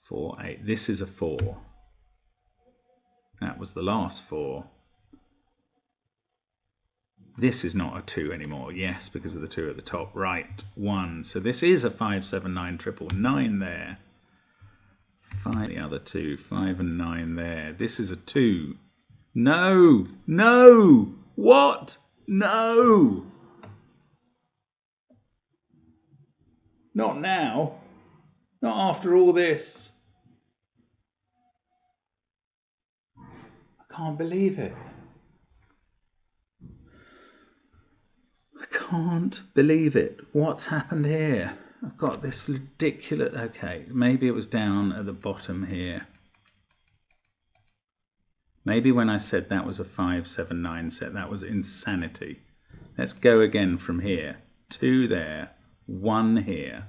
4-8, this is a 4. That was the last 4. This is not a 2 anymore, yes, because of the 2 at the top. Right, 1. So this is a 5, 7, 9, triple 9 there. 5, the other 2, 5 and 9 there. This is a 2. No! No! What? No! Not now. Not after all this. I can't believe it. I can't believe it. What's happened here? I've got this ridiculous... Okay, maybe it was down at the bottom here. Maybe when I said that was a 5, 7, 9 set, that was insanity. Let's go again from here. 2 there, 1 here,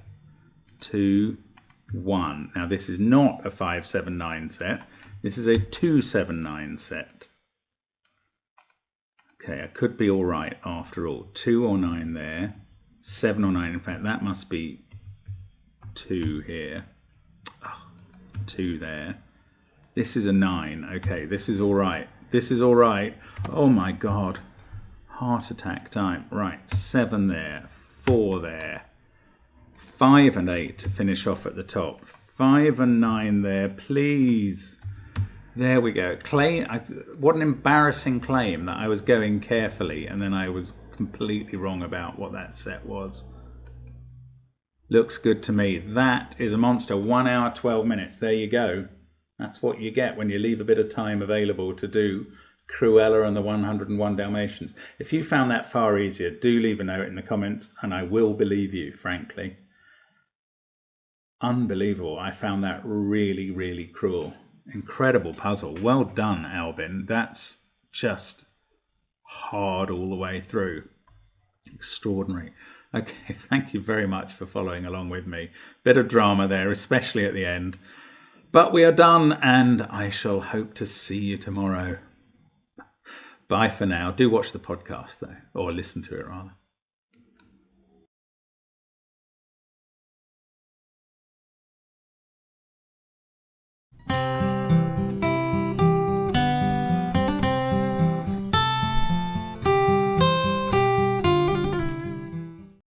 2, 1. Now this is not a 5, 7, 9 set. This is a 2, 7, 9 set. Okay, I could be all right after all. 2 or 9 there, 7 or 9. In fact, that must be 2 here. Oh, 2 there. This is a 9. Okay, this is all right. This is all right. Oh my God. Heart attack time. Right, 7 there, 4 there. 5 and 8 to finish off at the top. 5 and 9 there, please. There we go. Claim. What an embarrassing claim that I was going carefully and then I was completely wrong about what that set was. Looks good to me. That is a monster. 1 hour, 12 minutes. There you go. That's what you get when you leave a bit of time available to do Cruella and the 101 Dalmatians. If you found that far easier, do leave a note in the comments and I will believe you, frankly. Unbelievable. I found that really, really cruel. Incredible puzzle. Well done, Albin. That's just hard all the way through. Extraordinary. Okay, thank you very much for following along with me. Bit of drama there, especially at the end. But we are done, and I shall hope to see you tomorrow. Bye for now. Do watch the podcast, though, or listen to it, rather.